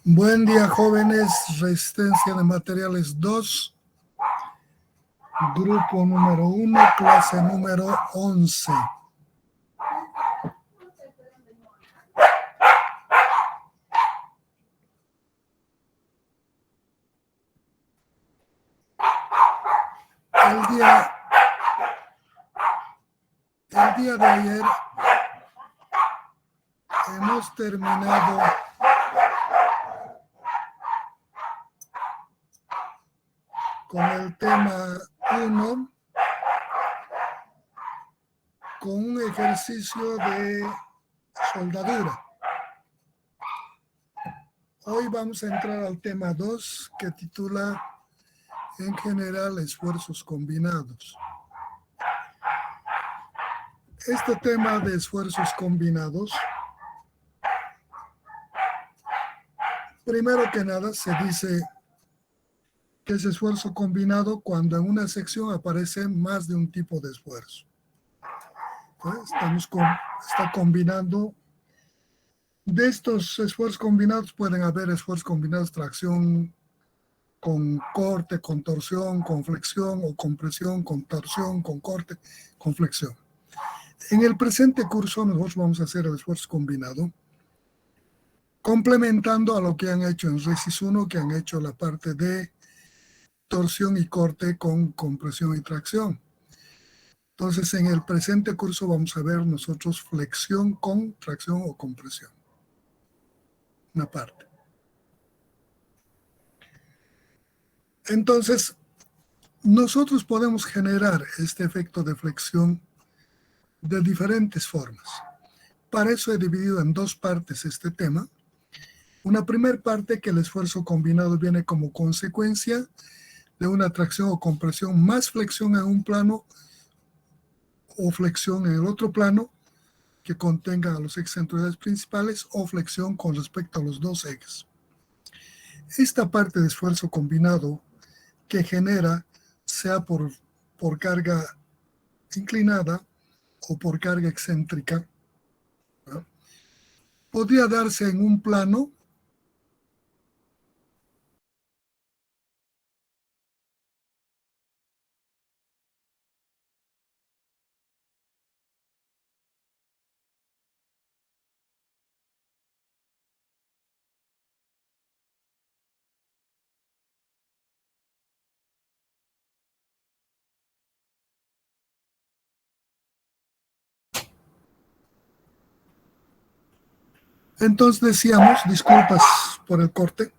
Buen día, jóvenes. Resistencia de materiales 2, grupo número 1, clase número 11. El día de ayer hemos terminado con el tema 1, con un ejercicio de soldadura. Hoy vamos a entrar al tema 2, que titula en general esfuerzos combinados. Este tema de esfuerzos combinados, primero que nada se dice que es esfuerzo combinado cuando en una sección aparece más de un tipo de esfuerzo. Está combinando. De estos esfuerzos combinados pueden haber esfuerzos combinados tracción con corte, con torsión, con flexión, o compresión, con torsión, con corte, con flexión. En el presente curso nosotros vamos a hacer el esfuerzo combinado, complementando a lo que han hecho en Resis 1, que han hecho la parte de torsión y corte con compresión y tracción. Entonces, en el presente curso vamos a ver nosotros flexión con tracción o compresión. Una parte. Entonces, nosotros podemos generar este efecto de flexión de diferentes formas. Para eso he dividido en dos partes este tema. Una primera parte, que el esfuerzo combinado viene como consecuencia de una tracción o compresión más flexión en un plano o flexión en el otro plano que contenga a los ejes centroidales principales, o flexión con respecto a los dos ejes. Esta parte de esfuerzo combinado que genera, sea por carga inclinada o por carga excéntrica, ¿no?, podría darse en un plano Entonces decíamos, disculpas por el corte,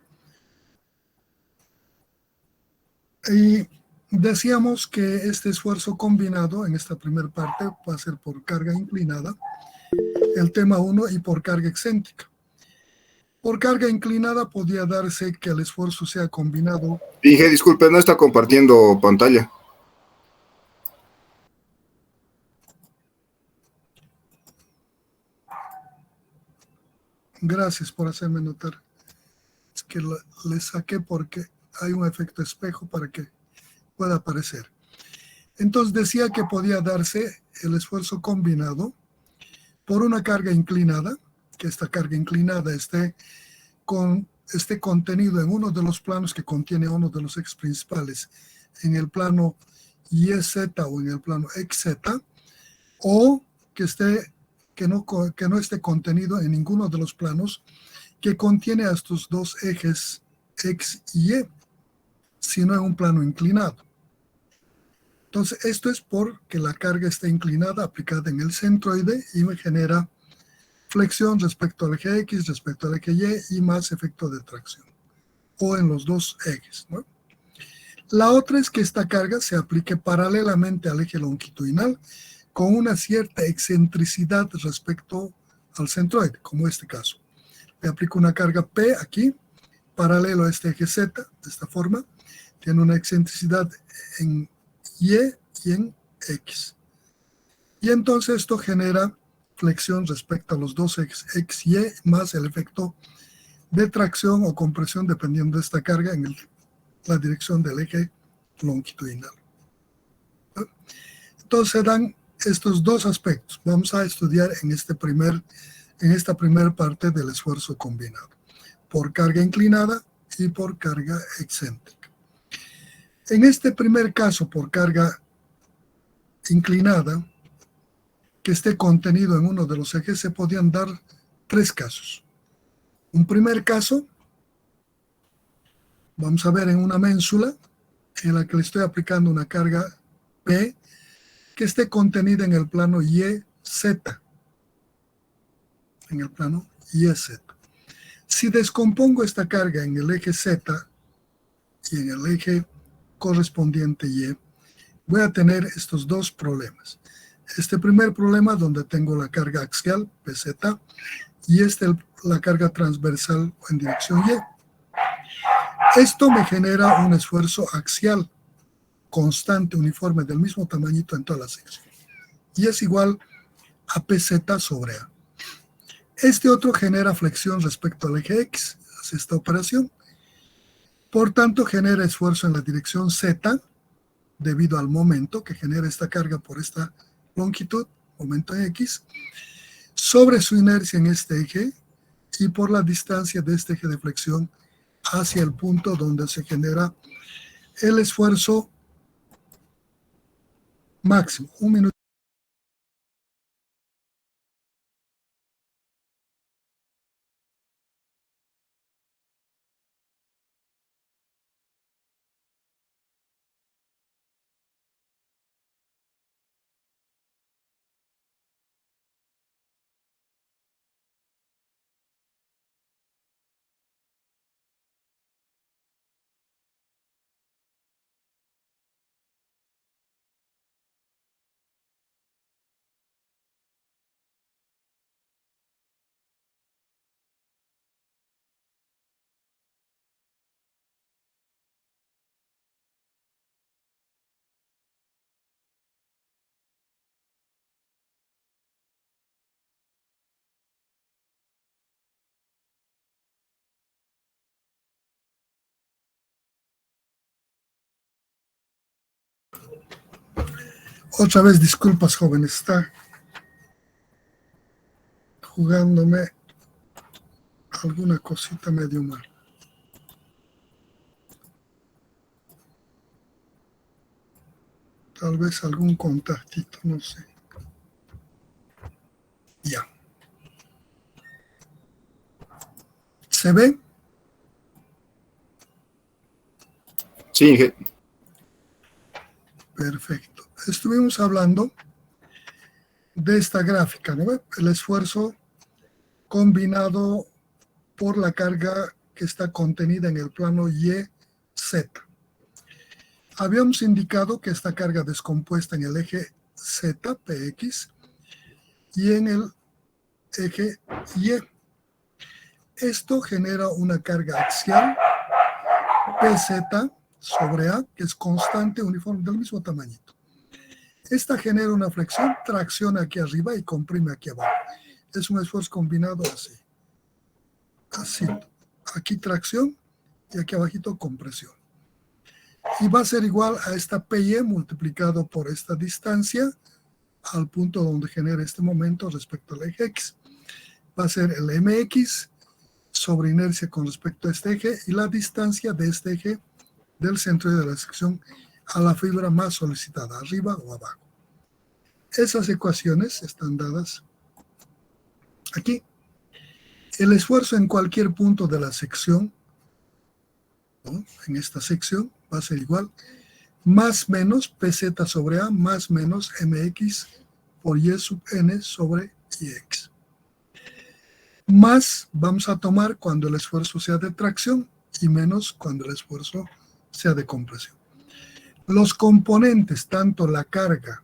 y decíamos que este esfuerzo combinado en esta primera parte va a ser por carga inclinada, el tema 1, y por carga excéntrica. Por carga inclinada podría darse que el esfuerzo sea combinado. Dije, disculpe, no está compartiendo pantalla. Gracias por hacerme notar. Es que le saqué porque hay un efecto espejo para que pueda aparecer. Entonces decía que podía darse el esfuerzo combinado por una carga inclinada, que esta carga inclinada esté contenido en uno de los planos que contiene uno de los ejes principales, en el plano YZ o en el plano XZ, o que no esté contenido en ninguno de los planos que contiene a estos dos ejes X y Y, sino en un plano inclinado. Entonces, esto es porque la carga está inclinada, aplicada en el centroide, y me genera flexión respecto al eje X, respecto al eje Y, y más efecto de tracción, o en los dos ejes, ¿no? La otra es que esta carga se aplique paralelamente al eje longitudinal, con una cierta excentricidad respecto al centroide, como este caso. Le aplico una carga P aquí, paralelo a este eje Z, de esta forma. Tiene una excentricidad en Y y en X. Y entonces esto genera flexión respecto a los dos ejes X y Y, más el efecto de tracción o compresión dependiendo de esta carga en la dirección del eje longitudinal. Entonces se dan estos dos aspectos. Vamos a estudiar en esta primera parte del esfuerzo combinado. por carga inclinada y por carga excéntrica. En este primer caso, por carga inclinada, que esté contenido en uno de los ejes, se podían dar tres casos. Un primer caso, vamos a ver en una ménsula en la que le estoy aplicando una carga P que esté contenida en el plano YZ. En el plano YZ. Si descompongo esta carga en el eje Z y en el eje correspondiente Y, voy a tener estos dos problemas. Este primer problema donde tengo la carga axial, PZ, y la carga transversal en dirección Y. Esto me genera un esfuerzo axial constante, uniforme, del mismo tamañito en toda la sección. Y es igual a PZ sobre A. Este otro genera flexión respecto al eje X, hace esta operación. Por tanto, genera esfuerzo en la dirección Z, debido al momento que genera esta carga por esta longitud, momento en X, sobre su inercia en este eje y por la distancia de este eje de flexión hacia el punto donde se genera el esfuerzo máximo. Un minuto. Otra vez, disculpas, jóvenes, está jugándome alguna cosita medio mal. Tal vez algún contactito, no sé. Ya. ¿Se ve? Sí, Perfecto. Estuvimos hablando de esta gráfica, ¿no? El esfuerzo combinado por la carga que está contenida en el plano YZ. Habíamos indicado que esta carga descompuesta en el eje Z, PX, y en el eje Y. Esto genera una carga axial, PZ sobre A, que es constante, uniforme, del mismo tamañito. Esta genera una flexión, tracciona aquí arriba y comprime aquí abajo. Es un esfuerzo combinado así. Así. Aquí tracción y aquí abajito compresión. Y va a ser igual a esta PY multiplicado por esta distancia al punto donde genera este momento respecto al eje X. Va a ser el MX sobre inercia con respecto a este eje y la distancia de este eje del centro de la sección a la fibra más solicitada, arriba o abajo. Esas ecuaciones están dadas aquí. El esfuerzo en cualquier punto de la sección, ¿no? En esta sección, va a ser igual, más menos PZ sobre A, más menos MX por Y sub N sobre IX. Más vamos a tomar cuando el esfuerzo sea de tracción y menos cuando el esfuerzo sea de compresión. Los componentes, tanto la carga,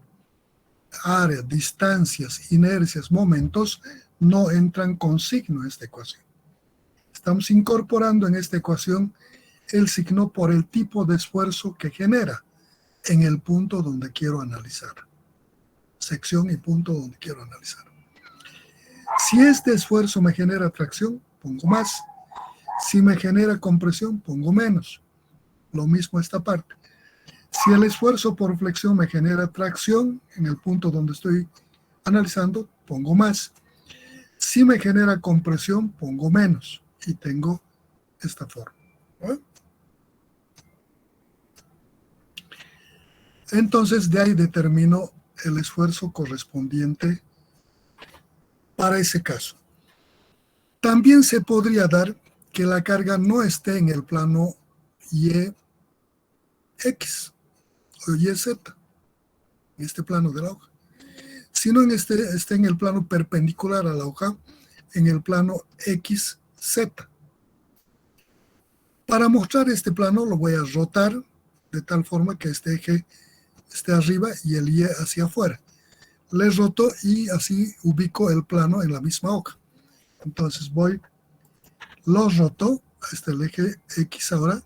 área, distancias, inercias, momentos, no entran con signo en esta ecuación. Estamos incorporando en esta ecuación el signo por el tipo de esfuerzo que genera en el punto donde quiero analizar. Sección y punto donde quiero analizar. Si este esfuerzo me genera tracción, pongo más. Si me genera compresión, pongo menos. Lo mismo esta parte. Si el esfuerzo por flexión me genera tracción en el punto donde estoy analizando, pongo más. Si me genera compresión, pongo menos. Y tengo esta forma. ¿No? Entonces, de ahí determino el esfuerzo correspondiente para ese caso. También se podría dar que la carga no esté en el plano YX o YZ, en este plano de la hoja, sino esté en el plano perpendicular a la hoja, en el plano XZ. Para mostrar este plano lo voy a rotar de tal forma que este eje esté arriba y el Y hacia afuera. Le roto y así ubico el plano en la misma hoja. Entonces lo roto, este el eje X ahora,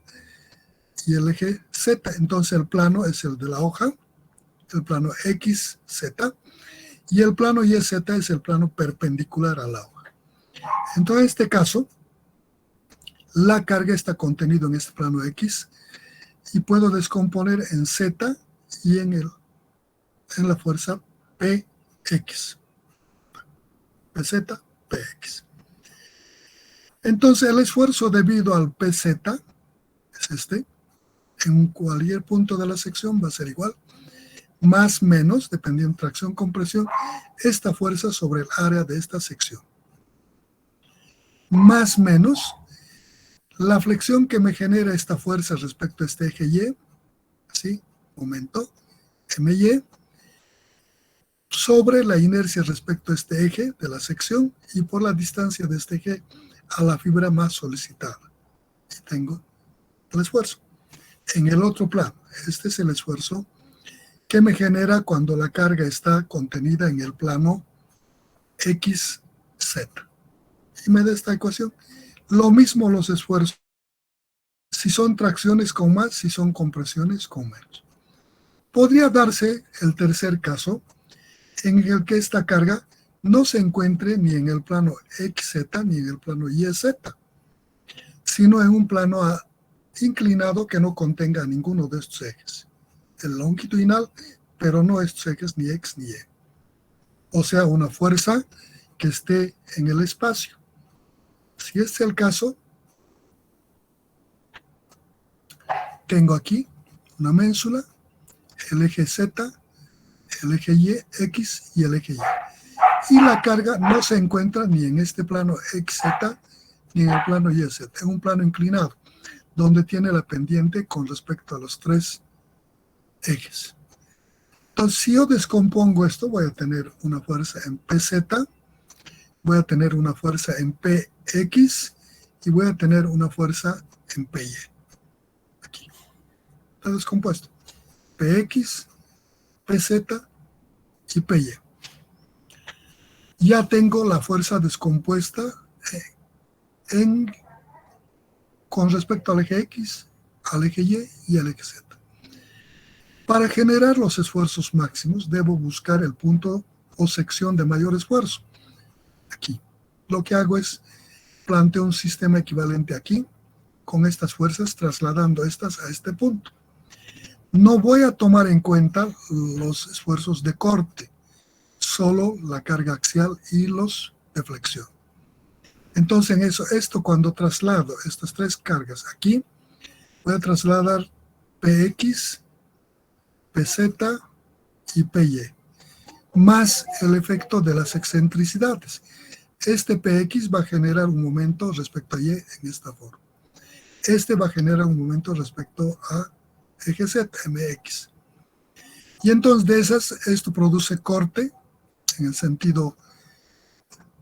y el eje Z. Entonces el plano es el de la hoja, el plano XZ, y el plano YZ es el plano perpendicular a la hoja. Entonces en este caso, la carga está contenida en este plano X, y puedo descomponer en Z y en la fuerza PX. PZ, PX. Entonces el esfuerzo debido al PZ es este. En cualquier punto de la sección va a ser igual. Más menos, dependiendo de tracción, compresión, esta fuerza sobre el área de esta sección. Más menos la flexión que me genera esta fuerza respecto a este eje Y, así, momento, MY, sobre la inercia respecto a este eje de la sección y por la distancia de este eje a la fibra más solicitada. Y tengo el esfuerzo. En el otro plano, este es el esfuerzo que me genera cuando la carga está contenida en el plano XZ. Y me da esta ecuación. Lo mismo los esfuerzos, si son tracciones con más, si son compresiones con menos. Podría darse el tercer caso, en el que esta carga no se encuentre ni en el plano XZ ni en el plano YZ, sino en un plano inclinado que no contenga ninguno de estos ejes. El longitudinal, pero no estos ejes ni X ni Y. O sea, una fuerza que esté en el espacio. Si este es el caso, tengo aquí una ménsula, el eje Z, el eje Y, X y el eje Y. Y la carga no se encuentra ni en este plano XZ ni en el plano YZ, en un plano inclinado, donde tiene la pendiente con respecto a los tres ejes. Entonces, si yo descompongo esto, voy a tener una fuerza en PZ, voy a tener una fuerza en PX y voy a tener una fuerza en PY. Aquí. Está descompuesto. PX, PZ y PY. Ya tengo la fuerza descompuesta con respecto al eje X, al eje Y y al eje Z. Para generar los esfuerzos máximos, debo buscar el punto o sección de mayor esfuerzo. Aquí. Lo que hago es planteo un sistema equivalente aquí, con estas fuerzas, trasladando estas a este punto. No voy a tomar en cuenta los esfuerzos de corte, solo la carga axial y los de flexión. Entonces, esto cuando traslado estas tres cargas aquí, voy a trasladar PX, PZ y PY, más el efecto de las excentricidades. Este PX va a generar un momento respecto a Y en esta forma. Este va a generar un momento respecto a eje Z, MX. Y entonces de esas, esto produce corte en el sentido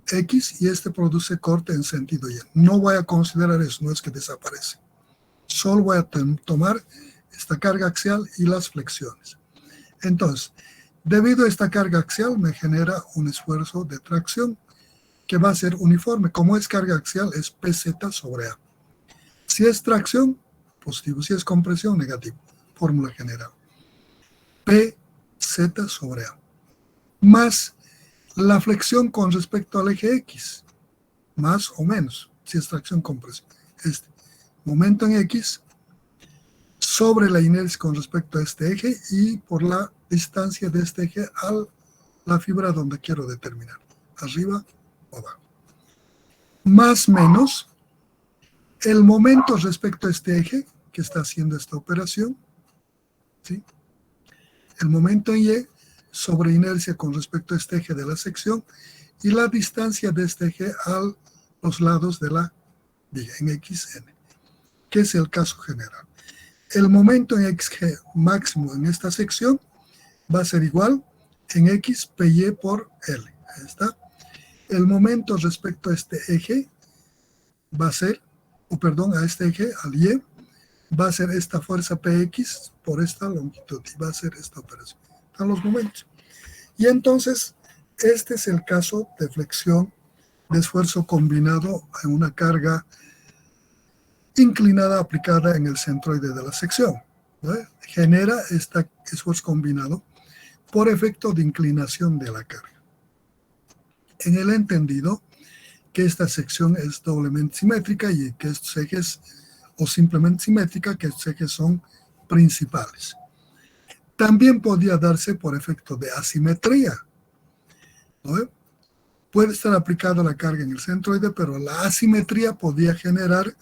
X y este produce corte en sentido Y. No voy a considerar eso, no es que desaparece. Solo voy a tomar esta carga axial y las flexiones. Entonces, debido a esta carga axial me genera un esfuerzo de tracción que va a ser uniforme. Como es carga axial, es PZ sobre A. Si es tracción, positivo. Si es compresión, negativo. Fórmula general. PZ sobre A. Más la flexión con respecto al eje X. Más o menos. Si es tracción, compresión. Este momento en X sobre la inercia con respecto a este eje y por la distancia de este eje a la fibra donde quiero determinar. Arriba o abajo. Más menos El momento respecto a este eje que está haciendo esta operación, ¿sí? El momento en Y sobre inercia con respecto a este eje de la sección y la distancia de este eje a los lados de la viga en XN, que es el caso general. El momento en XG máximo en esta sección va a ser igual en X PY por L. Ahí está. El momento respecto a este eje va a ser, a este eje, al Y, va a ser esta fuerza PX por esta longitud y va a ser esta operación. Están los momentos. Y entonces, este es el caso de flexión de esfuerzo combinado en una carga inclinada aplicada en el centroide de la sección, ¿no? Genera este esfuerzo combinado por efecto de inclinación de la carga. En el entendido que esta sección es doblemente simétrica y que estos ejes, o simplemente simétrica, que estos ejes son principales. También podría darse por efecto de asimetría, ¿no? Puede estar aplicada la carga en el centroide, pero la asimetría podría generar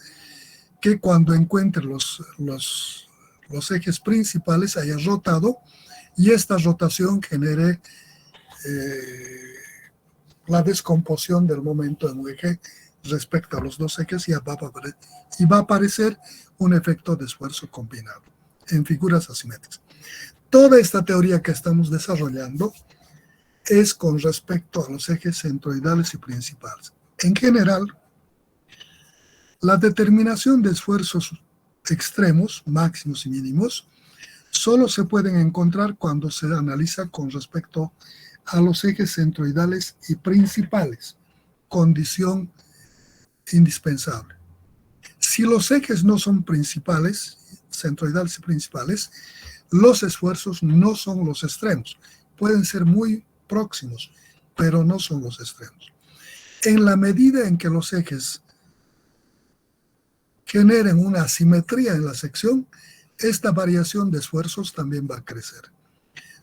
que cuando encuentre los ejes principales haya rotado y esta rotación genere la descomposición del momento en un eje respecto a los dos ejes y va a aparecer un efecto de esfuerzo combinado en figuras asimétricas. Toda esta teoría que estamos desarrollando es con respecto a los ejes centroidales y principales. En general, la determinación de esfuerzos extremos, máximos y mínimos, solo se pueden encontrar cuando se analiza con respecto a los ejes centroidales y principales, condición indispensable. Si los ejes no son principales, centroidales y principales, los esfuerzos no son los extremos. Pueden ser muy próximos, pero no son los extremos. En la medida en que los ejes generen una asimetría en la sección, esta variación de esfuerzos también va a crecer.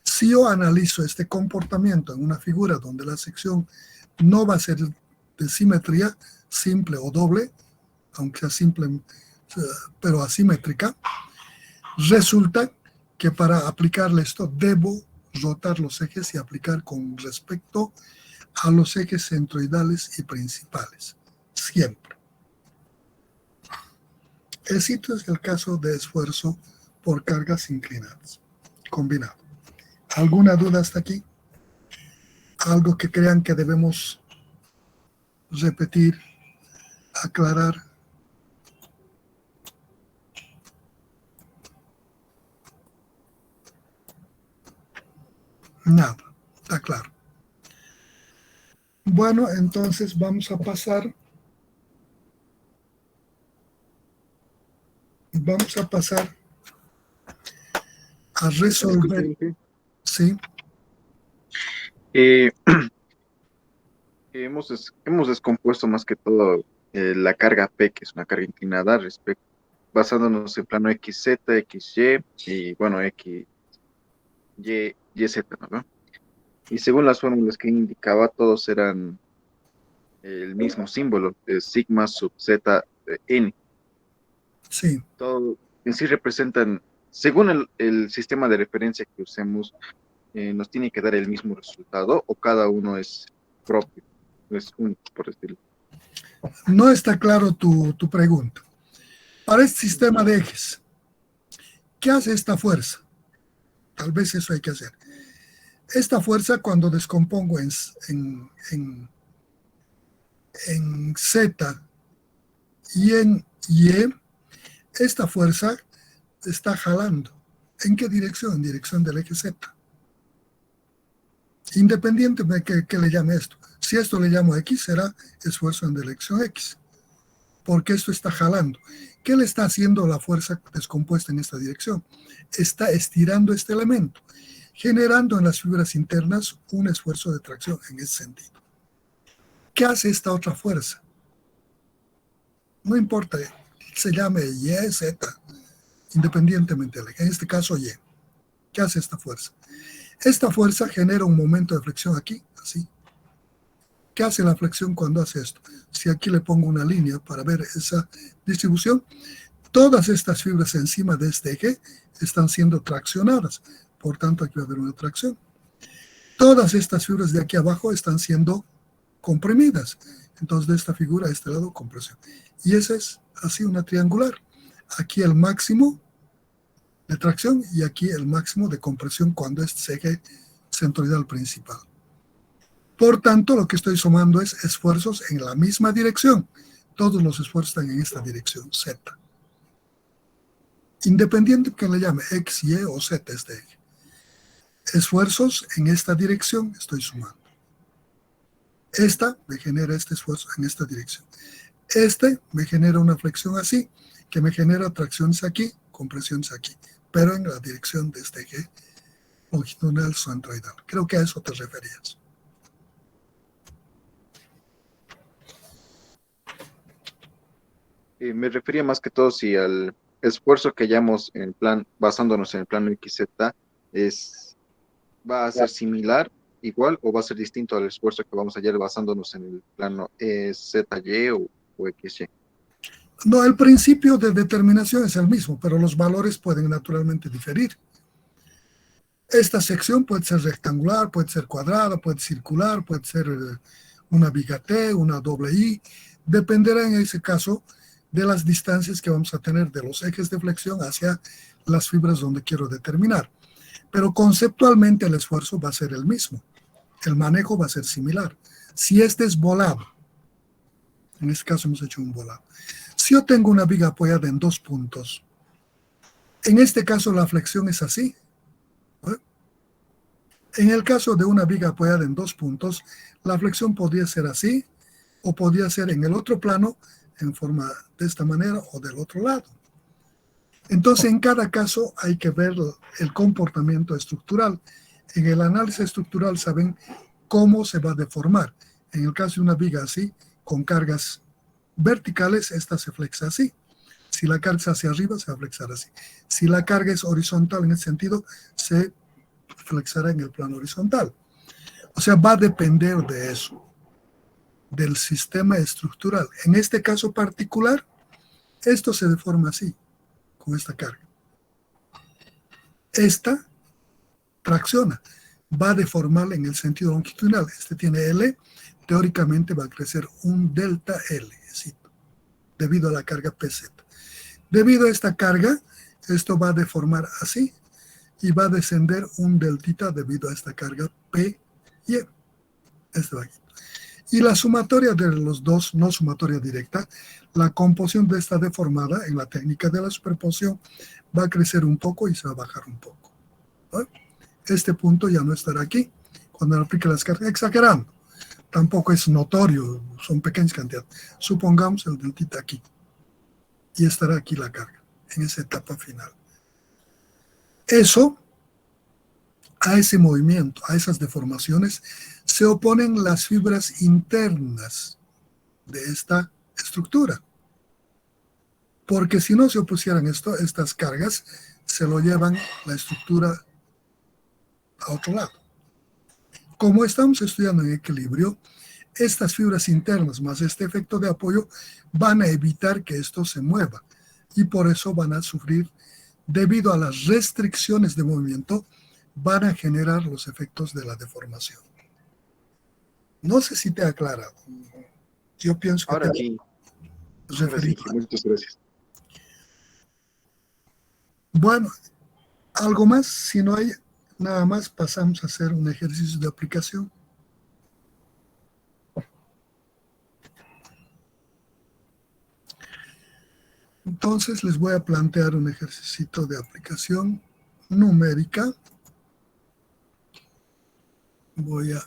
Si yo analizo este comportamiento en una figura donde la sección no va a ser de simetría simple o doble, aunque sea simple pero asimétrica, resulta que para aplicarle esto debo rotar los ejes y aplicar con respecto a los ejes centroidales y principales, siempre. Este es el caso de esfuerzo por cargas inclinadas, combinado. ¿Alguna duda hasta aquí? ¿Algo que crean que debemos repetir, aclarar? Nada, está claro. Bueno, entonces vamos a pasar a resolver. Sí. Hemos descompuesto más que todo la carga P, que es una carga inclinada, basándonos en plano XZ, XY y bueno, X, Y, YZ, ¿no? Y según las fórmulas que indicaba, todos eran el mismo símbolo, sigma sub Z N. Sí. Todo en sí representan, según el sistema de referencia que usemos, nos tiene que dar el mismo resultado o cada uno es propio, es único, por decirlo. No está claro tu pregunta. Para este sistema de ejes, ¿qué hace esta fuerza? Tal vez eso hay que hacer. Esta fuerza, cuando descompongo en Z y en Y, esta fuerza está jalando. ¿En qué dirección? En dirección del eje Z. Independientemente de que le llame esto. Si esto le llamo X, será esfuerzo en dirección X. Porque esto está jalando. ¿Qué le está haciendo la fuerza descompuesta en esta dirección? Está estirando este elemento, generando en las fibras internas un esfuerzo de tracción en ese sentido. ¿Qué hace esta otra fuerza? No importa, se llame Y, Z, independientemente, en este caso Y. ¿Qué hace esta fuerza? Esta fuerza genera un momento de flexión aquí, así, ¿Qué hace la flexión cuando hace esto? Si aquí le pongo una línea para ver esa distribución, todas estas fibras encima de este eje están siendo traccionadas. Por tanto, aquí va a haber una tracción. Todas estas fibras de aquí abajo están siendo comprimidas. Entonces, de esta figura a este lado, compresión. Y esa es así una triangular. Aquí el máximo de tracción y aquí el máximo de compresión cuando este es eje centroidal principal. Por tanto, lo que estoy sumando es esfuerzos en la misma dirección. Todos los esfuerzos están en esta dirección, Z. Independiente de que le llame X, Y o Z este eje. Esfuerzos en esta dirección estoy sumando. Esta me genera este esfuerzo en esta dirección. Este me genera una flexión así, que me genera tracciones aquí, compresiones aquí, pero en la dirección de este eje longitudinal centroidal. Creo que a eso te referías. Me refería más que todo si al esfuerzo que hayamos en plan, basándonos en el plano XZ, va a ser similar, igual, o va a ser distinto al esfuerzo que vamos a hallar basándonos en el plano ZY o XY. No, el principio de determinación es el mismo, pero los valores pueden naturalmente diferir. Esta sección puede ser rectangular, puede ser cuadrada, puede ser circular, puede ser una viga T, una doble I. Dependerá en ese caso de las distancias que vamos a tener de los ejes de flexión hacia las fibras donde quiero determinar. Pero conceptualmente el esfuerzo va a ser el mismo. El manejo va a ser similar. Si este es volado, en este caso hemos hecho un volado. Si yo tengo una viga apoyada en 2 puntos, en este caso la flexión es así. En el caso de una viga apoyada en 2 puntos, la flexión podría ser así o podría ser en el otro plano en forma de esta manera o del otro lado. Entonces, en cada caso hay que ver el comportamiento estructural. En el análisis estructural saben cómo se va a deformar. En el caso de una viga así, con cargas verticales, esta se flexa así. Si la carga es hacia arriba, se va a flexar así. Si la carga es horizontal en ese sentido, se flexará en el plano horizontal. O sea, va a depender de eso, del sistema estructural. En este caso particular, esto se deforma así, con esta carga. Esta tracciona, va a deformar en el sentido longitudinal. Este tiene L, teóricamente va a crecer un delta L, debido a la carga PZ. Debido a esta carga, esto va a deformar así y va a descender un deltita debido a esta carga P y E. Este va aquí. Y la sumatoria de los dos, no sumatoria directa, la composición de esta deformada en la técnica de la superposición va a crecer un poco y se va a bajar un poco. ¿No? Este punto ya no estará aquí cuando aplique las cargas, exagerando. Tampoco es notorio, son pequeñas cantidades. Supongamos el deltita aquí y estará aquí la carga en esa etapa final. Eso, a ese movimiento, a esas deformaciones, se oponen las fibras internas de esta estructura. Porque si no se opusieran estas cargas, se lo llevan la estructura a otro lado. Como estamos estudiando en equilibrio, estas fibras internas más este efecto de apoyo van a evitar que esto se mueva y por eso van a sufrir, debido a las restricciones de movimiento, van a generar los efectos de la deformación. No sé si te ha aclarado. Yo pienso que Ahora te sí, he ahora sí, referido. muchas gracias. Bueno, algo más, si no hay nada más, pasamos a hacer un ejercicio de aplicación. Entonces les voy a plantear un ejercicio de aplicación numérica. Voy a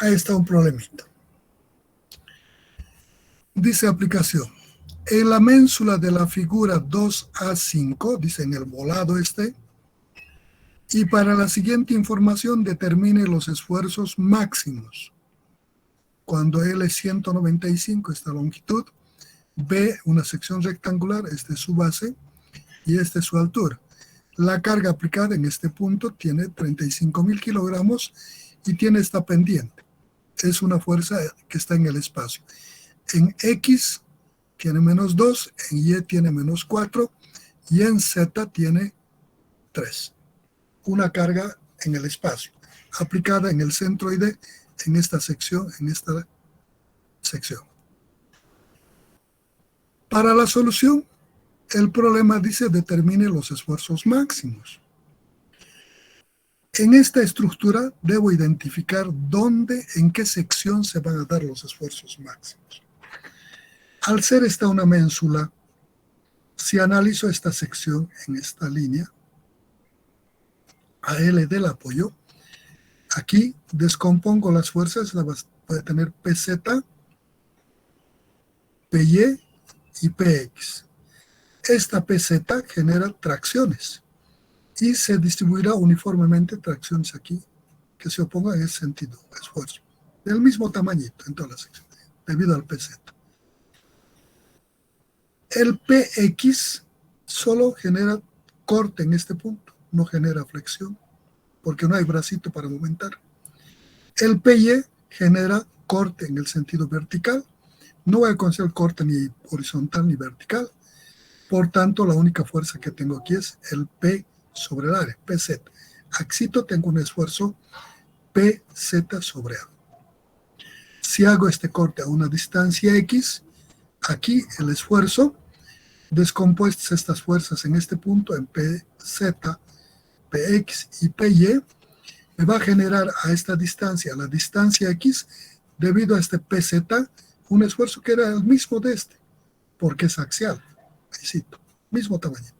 Ahí está un problemita. Dice aplicación. En la ménsula de la figura 2A5, dice en el volado este, y para la siguiente información determine los esfuerzos máximos. Cuando L es 195, esta longitud, B, una sección rectangular, esta es su base y esta es su altura. La carga aplicada en este punto tiene 35.000 kilogramos y tiene esta pendiente. Es una fuerza que está en el espacio. En X tiene menos 2, en Y tiene menos 4 y en Z tiene 3. Una carga en el espacio, aplicada en el centroide, en esta sección, Para la solución, el problema dice determine los esfuerzos máximos. En esta estructura debo identificar dónde, en qué sección se van a dar los esfuerzos máximos. Al ser esta una ménsula, si analizo esta sección en esta línea, AL del apoyo, aquí descompongo las fuerzas, voy a tener PZ, PY y PX. Esta PZ genera tracciones y se distribuirá uniformemente tracciones aquí que se opongan en ese sentido, esfuerzo, del mismo tamañito en toda la sección, debido al PZ. El PX solo genera corte en este punto, no genera flexión, porque no hay bracito para aumentar. El PY genera corte en el sentido vertical, no voy a considerar corte ni horizontal ni vertical, por tanto la única fuerza que tengo aquí es el P sobre el área, PZ. Axito tengo un esfuerzo PZ sobre A. Si hago este corte a una distancia X, aquí el esfuerzo, descompuestas estas fuerzas en este punto en PZ, PX y PY, me va a generar a esta distancia, a la distancia X, debido a este PZ, un esfuerzo que era el mismo de este, porque es axial, ahí cito, mismo tamaño.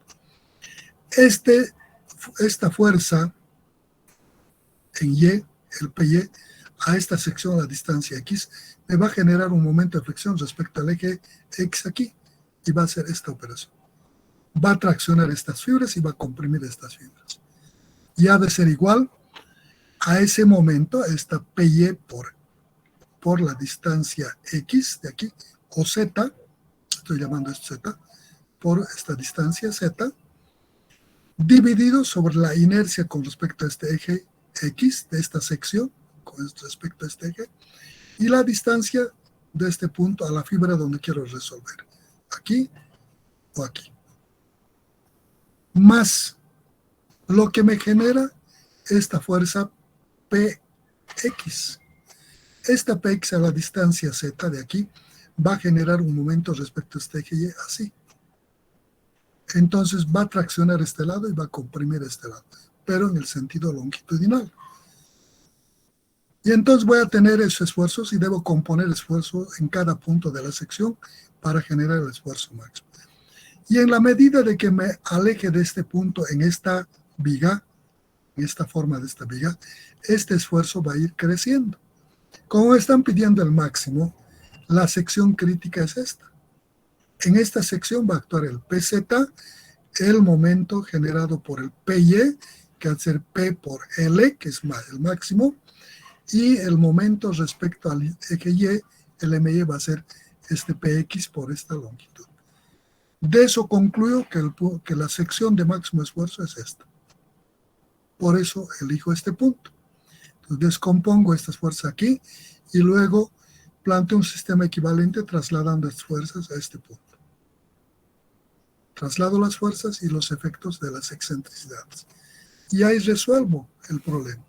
Esta fuerza en Y, el PY, a esta sección, a la distancia X, me va a generar un momento de flexión respecto al eje X aquí, y va a hacer esta operación. Va a traccionar estas fibras y va a comprimir estas fibras. Y ha de ser igual a ese momento, esta PY por la distancia X de aquí, o Z, estoy llamando esto Z, por esta distancia Z, dividido sobre la inercia con respecto a este eje X de esta sección, con respecto a este eje, y la distancia de este punto a la fibra donde quiero resolver, aquí o aquí. Más lo que me genera esta fuerza PX. Esta PX a la distancia Z de aquí va a generar un momento respecto a este eje Y así. Entonces va a traccionar este lado y va a comprimir este lado, pero en el sentido longitudinal. Y entonces voy a tener esos esfuerzos y debo componer esfuerzo en cada punto de la sección para generar el esfuerzo máximo. Y en la medida de que me aleje de este punto en esta viga, en esta forma de esta viga, este esfuerzo va a ir creciendo. Como están pidiendo el máximo, la sección crítica es esta. En esta sección va a actuar el PZ, el momento generado por el PY, que va a ser P por L, que es el máximo, y el momento respecto al eje Y, el MY va a ser este PX por esta longitud. De eso concluyo que la sección de máximo esfuerzo es esta. Por eso elijo este punto. Entonces descompongo estas fuerzas aquí y luego planteo un sistema equivalente trasladando estas fuerzas a este punto. Traslado las fuerzas y los efectos de las excentricidades. Y ahí resuelvo el problema.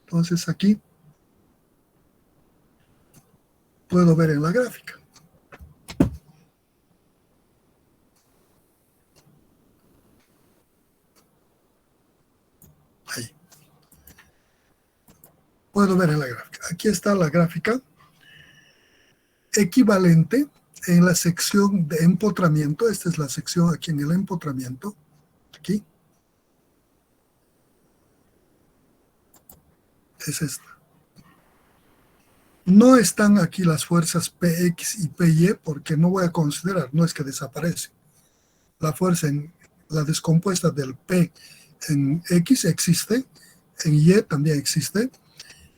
Entonces aquí puedo ver en la gráfica. Ahí. Puedo ver en la gráfica. Aquí está la gráfica equivalente en la sección de empotramiento. Esta es la sección aquí en el empotramiento. Aquí. Es esta. No están aquí las fuerzas PX y PY porque no voy a considerar, no es que desaparece. La fuerza en la descompuesta del P en X existe, en Y también existe,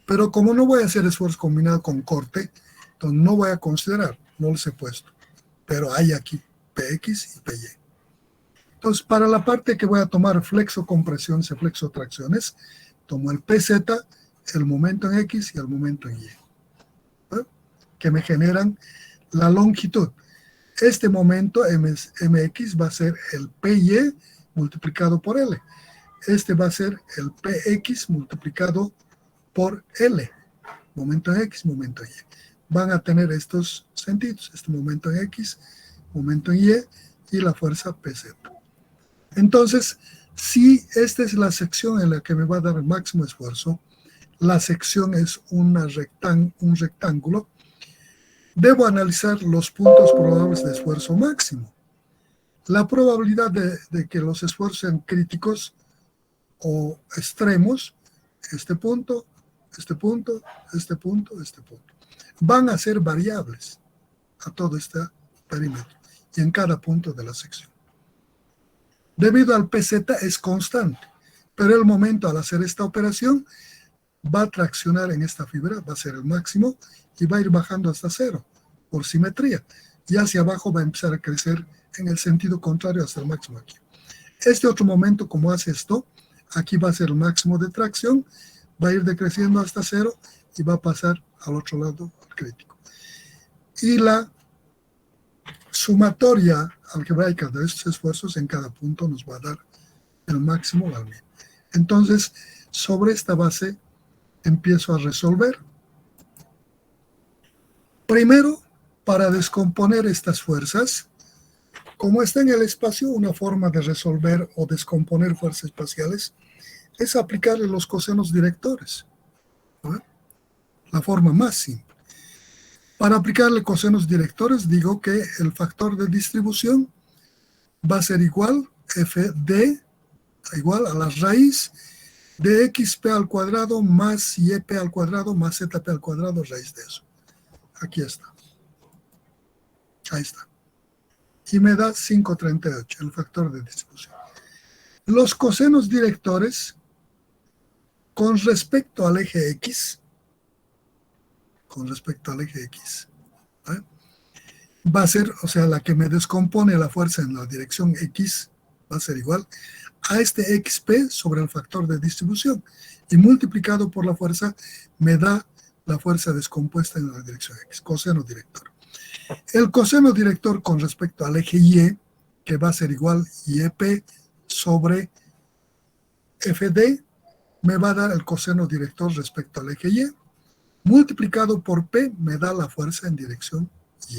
pero como no voy a hacer esfuerzo combinado con corte, entonces no voy a considerar, no los he puesto, pero hay aquí PX y PY. Entonces, para la parte que voy a tomar flexo-compresiones y flexo-tracciones, tomo el PZ, el momento en X y el momento en Y, ¿eh? Que me generan la longitud. Este momento MX va a ser el PY multiplicado por L. Este va a ser el PX multiplicado por L. Momento en X, momento en Y. Van a tener estos sentidos. Este momento en X, momento en y la fuerza PZ. Entonces, si esta es la sección en la que me va a dar el máximo esfuerzo, la sección es un rectángulo, debo analizar los puntos probables de esfuerzo máximo. La probabilidad de que los esfuerzos sean críticos o extremos, este punto, este punto, este punto, este punto, van a ser variables a todo este perímetro y en cada punto de la sección. Debido al PZ es constante, pero el momento al hacer esta operación va a traccionar en esta fibra, va a ser el máximo y va a ir bajando hasta cero por simetría. Y hacia abajo va a empezar a crecer en el sentido contrario hasta el máximo aquí. Este otro momento, como hace esto, aquí va a ser el máximo de tracción, va a ir decreciendo hasta cero y va a pasar al otro lado, al crítico. Y la sumatoria algebraica de estos esfuerzos en cada punto nos va a dar el máximo o el mínimo. Entonces, sobre esta base empiezo a resolver. Primero, para descomponer estas fuerzas, como está en el espacio, una forma de resolver o descomponer fuerzas espaciales es aplicarle los cosenos directores, ¿no? La forma más simple. Para aplicarle cosenos directores, digo que el factor de distribución va a ser igual, FD, igual a la raíz de xp al cuadrado más yp al cuadrado más zp al cuadrado, raíz de eso. Aquí está. Ahí está. Y me da 538, el factor de distribución. Los cosenos directores, con respecto al eje X, ¿eh? Va a ser, o sea, la que me descompone la fuerza en la dirección X, va a ser igual a este XP sobre el factor de distribución. Y multiplicado por la fuerza, me da la fuerza descompuesta en la dirección X, coseno director. El coseno director con respecto al eje Y, que va a ser igual YP sobre FD, me va a dar el coseno director respecto al eje Y, multiplicado por P me da la fuerza en dirección Y.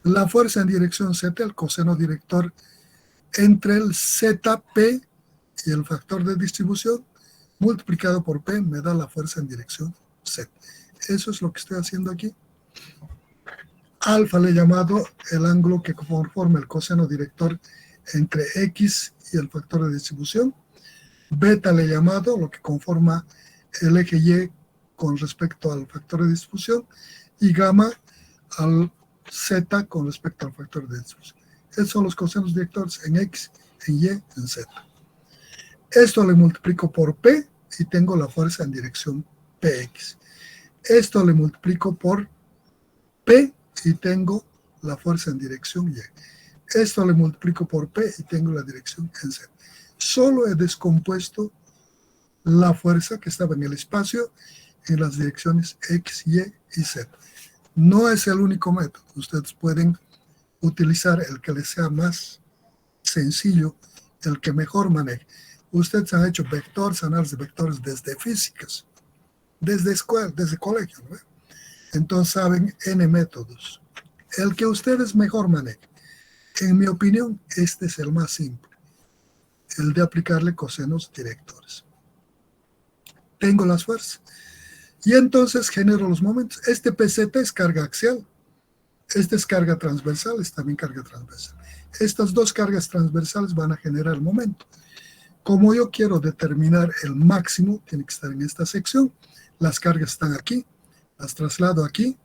La fuerza en dirección Z, el coseno director entre el ZP y el factor de distribución, multiplicado por P me da la fuerza en dirección Z. Eso es lo que estoy haciendo aquí. Alfa le he llamado el ángulo que conforma el coseno director entre X y el factor de distribución. Beta le he llamado lo que conforma el eje Y con respecto al factor de distribución. Y gamma al Z con respecto al factor de distribución. Estos son los cosenos directores en X, en Y, en Z. Esto le multiplico por P y tengo la fuerza en dirección PX. Esto le multiplico por P y tengo la fuerza en dirección Y. Esto le multiplico por P y tengo la dirección en Z. Solo he descompuesto la fuerza que estaba en el espacio en las direcciones X, Y y Z. No es el único método. Ustedes pueden utilizar el que les sea más sencillo, el que mejor maneje. Ustedes han hecho vectores, análisis de vectores desde físicas, desde escuela, desde colegio, ¿no? Entonces saben N métodos. El que ustedes mejor manejen. En mi opinión, este es el más simple, el de aplicarle cosenos directores. Tengo las fuerzas. Y entonces genero los momentos. Este PZ es carga axial. Esta es carga transversal, es también carga transversal. Estas dos cargas transversales van a generar el momento. Como yo quiero determinar el máximo, tiene que estar en esta sección. Las cargas están aquí. las traslado aquí,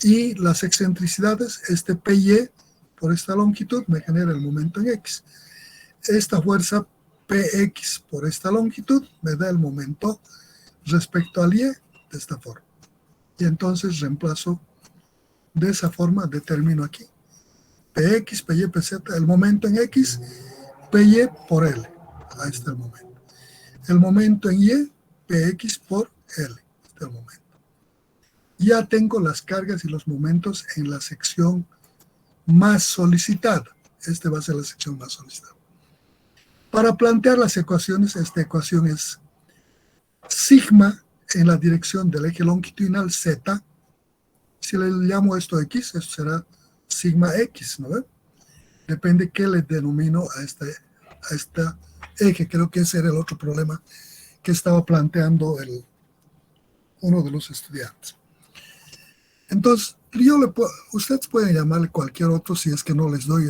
y las excentricidades, este PY por esta longitud me genera el momento en X. Esta fuerza PX por esta longitud me da el momento respecto al Y de esta forma. Y entonces reemplazo de esa forma, determino aquí. PX, PY, PZ, el momento en X, PY por L. Ahí está el momento. El momento en Y, PX por L. Este es el momento. Ya tengo las cargas y los momentos en la sección más solicitada. Esta va a ser la sección más solicitada. Para plantear las ecuaciones, esta ecuación es sigma en la dirección del eje longitudinal Z. Si le llamo esto X, esto será sigma X, ¿no? Depende qué le denomino a este eje. Creo que ese era el otro problema que estaba planteando uno de los estudiantes. Entonces, ustedes pueden llamarle cualquier otro si es que no les doy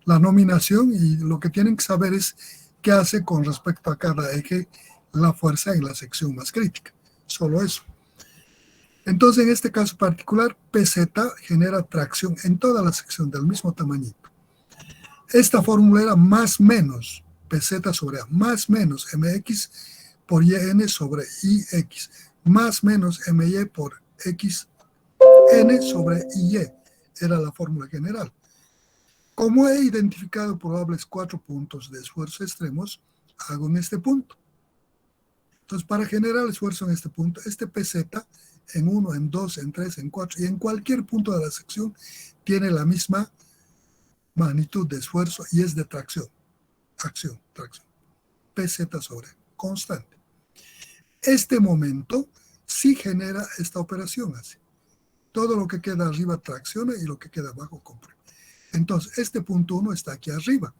la nominación, y lo que tienen que saber es qué hace con respecto a cada eje la fuerza en la sección más crítica. Solo eso. Entonces, en este caso particular, PZ genera tracción en toda la sección del mismo tamañito. Esta fórmula era más menos PZ sobre A, más menos MX por YN sobre IX, más menos MY por XN sobre IY. Era la fórmula general. Como he identificado probables 4 puntos de esfuerzo extremos, hago en este punto. Entonces, para generar esfuerzo en este punto, este PZ en 1, en 2, en 3, en 4 y en cualquier punto de la sección tiene la misma magnitud de esfuerzo y es de tracción. Tracción. PZ sobre constante. Este momento sí genera esta operación así. Todo lo que queda arriba tracciona y lo que queda abajo comprime. Entonces, este punto 1 está aquí arriba.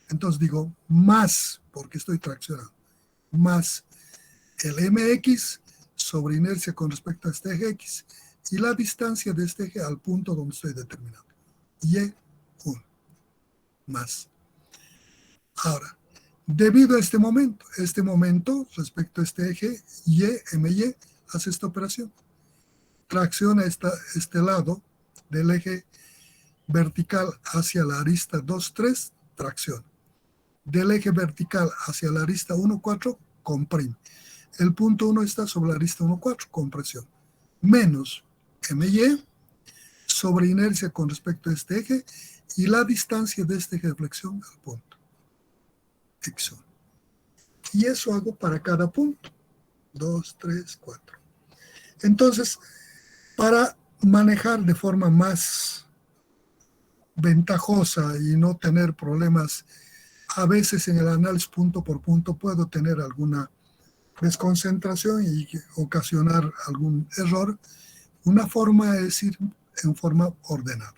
Entonces digo más, porque estoy traccionando, más el MX sobre inercia con respecto a este eje X y la distancia de este eje al punto donde estoy determinando. Y1 más. Ahora, debido a este momento respecto a este eje, MY hace esta operación. Tracciona este lado del eje vertical hacia la arista 2, 3, tracción. Del eje vertical hacia la arista 1, 4, comprime. El punto 1 está sobre la arista 1, 4, compresión. Menos MY sobre inercia con respecto a este eje y la distancia de este eje de flexión al punto. X1. Y eso hago para cada punto. 2, 3, 4. Entonces, para manejar de forma más ventajosa y no tener problemas, a veces en el análisis punto por punto puedo tener alguna desconcentración y ocasionar algún error. Una forma es ir en forma ordenada.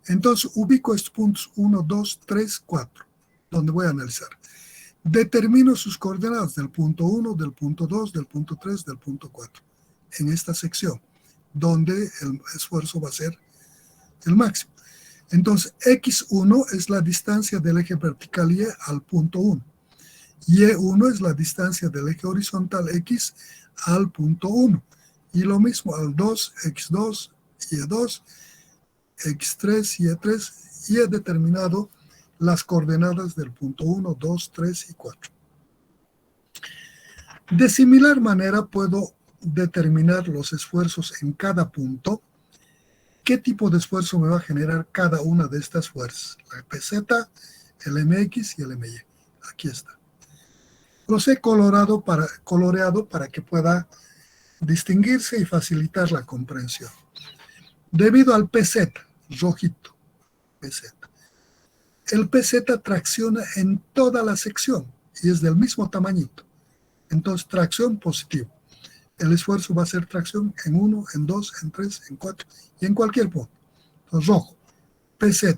Entonces ubico estos puntos 1, 2, 3, 4, donde voy a analizar. Determino sus coordenadas del punto 1, del punto 2, del punto 3, del punto 4, en esta sección, donde el esfuerzo va a ser el máximo. Entonces, X1 es la distancia del eje vertical Y al punto 1. Y1 es la distancia del eje horizontal X al punto 1. Y lo mismo al 2, X2, Y2, X3, Y3, y he determinado las coordenadas del punto 1, 2, 3 y 4. De similar manera puedo determinar los esfuerzos en cada punto. ¿Qué tipo de esfuerzo me va a generar cada una de estas fuerzas? La PZ, el MX y el MY. Aquí está. Los he coloreado para que pueda distinguirse y facilitar la comprensión. Debido al PZ, rojito, PZ. El PZ tracciona en toda la sección y es del mismo tamañito. Entonces, tracción positiva. El esfuerzo va a ser tracción en 1, en 2, en 3, en 4 y en cualquier punto. Entonces, rojo, PZ.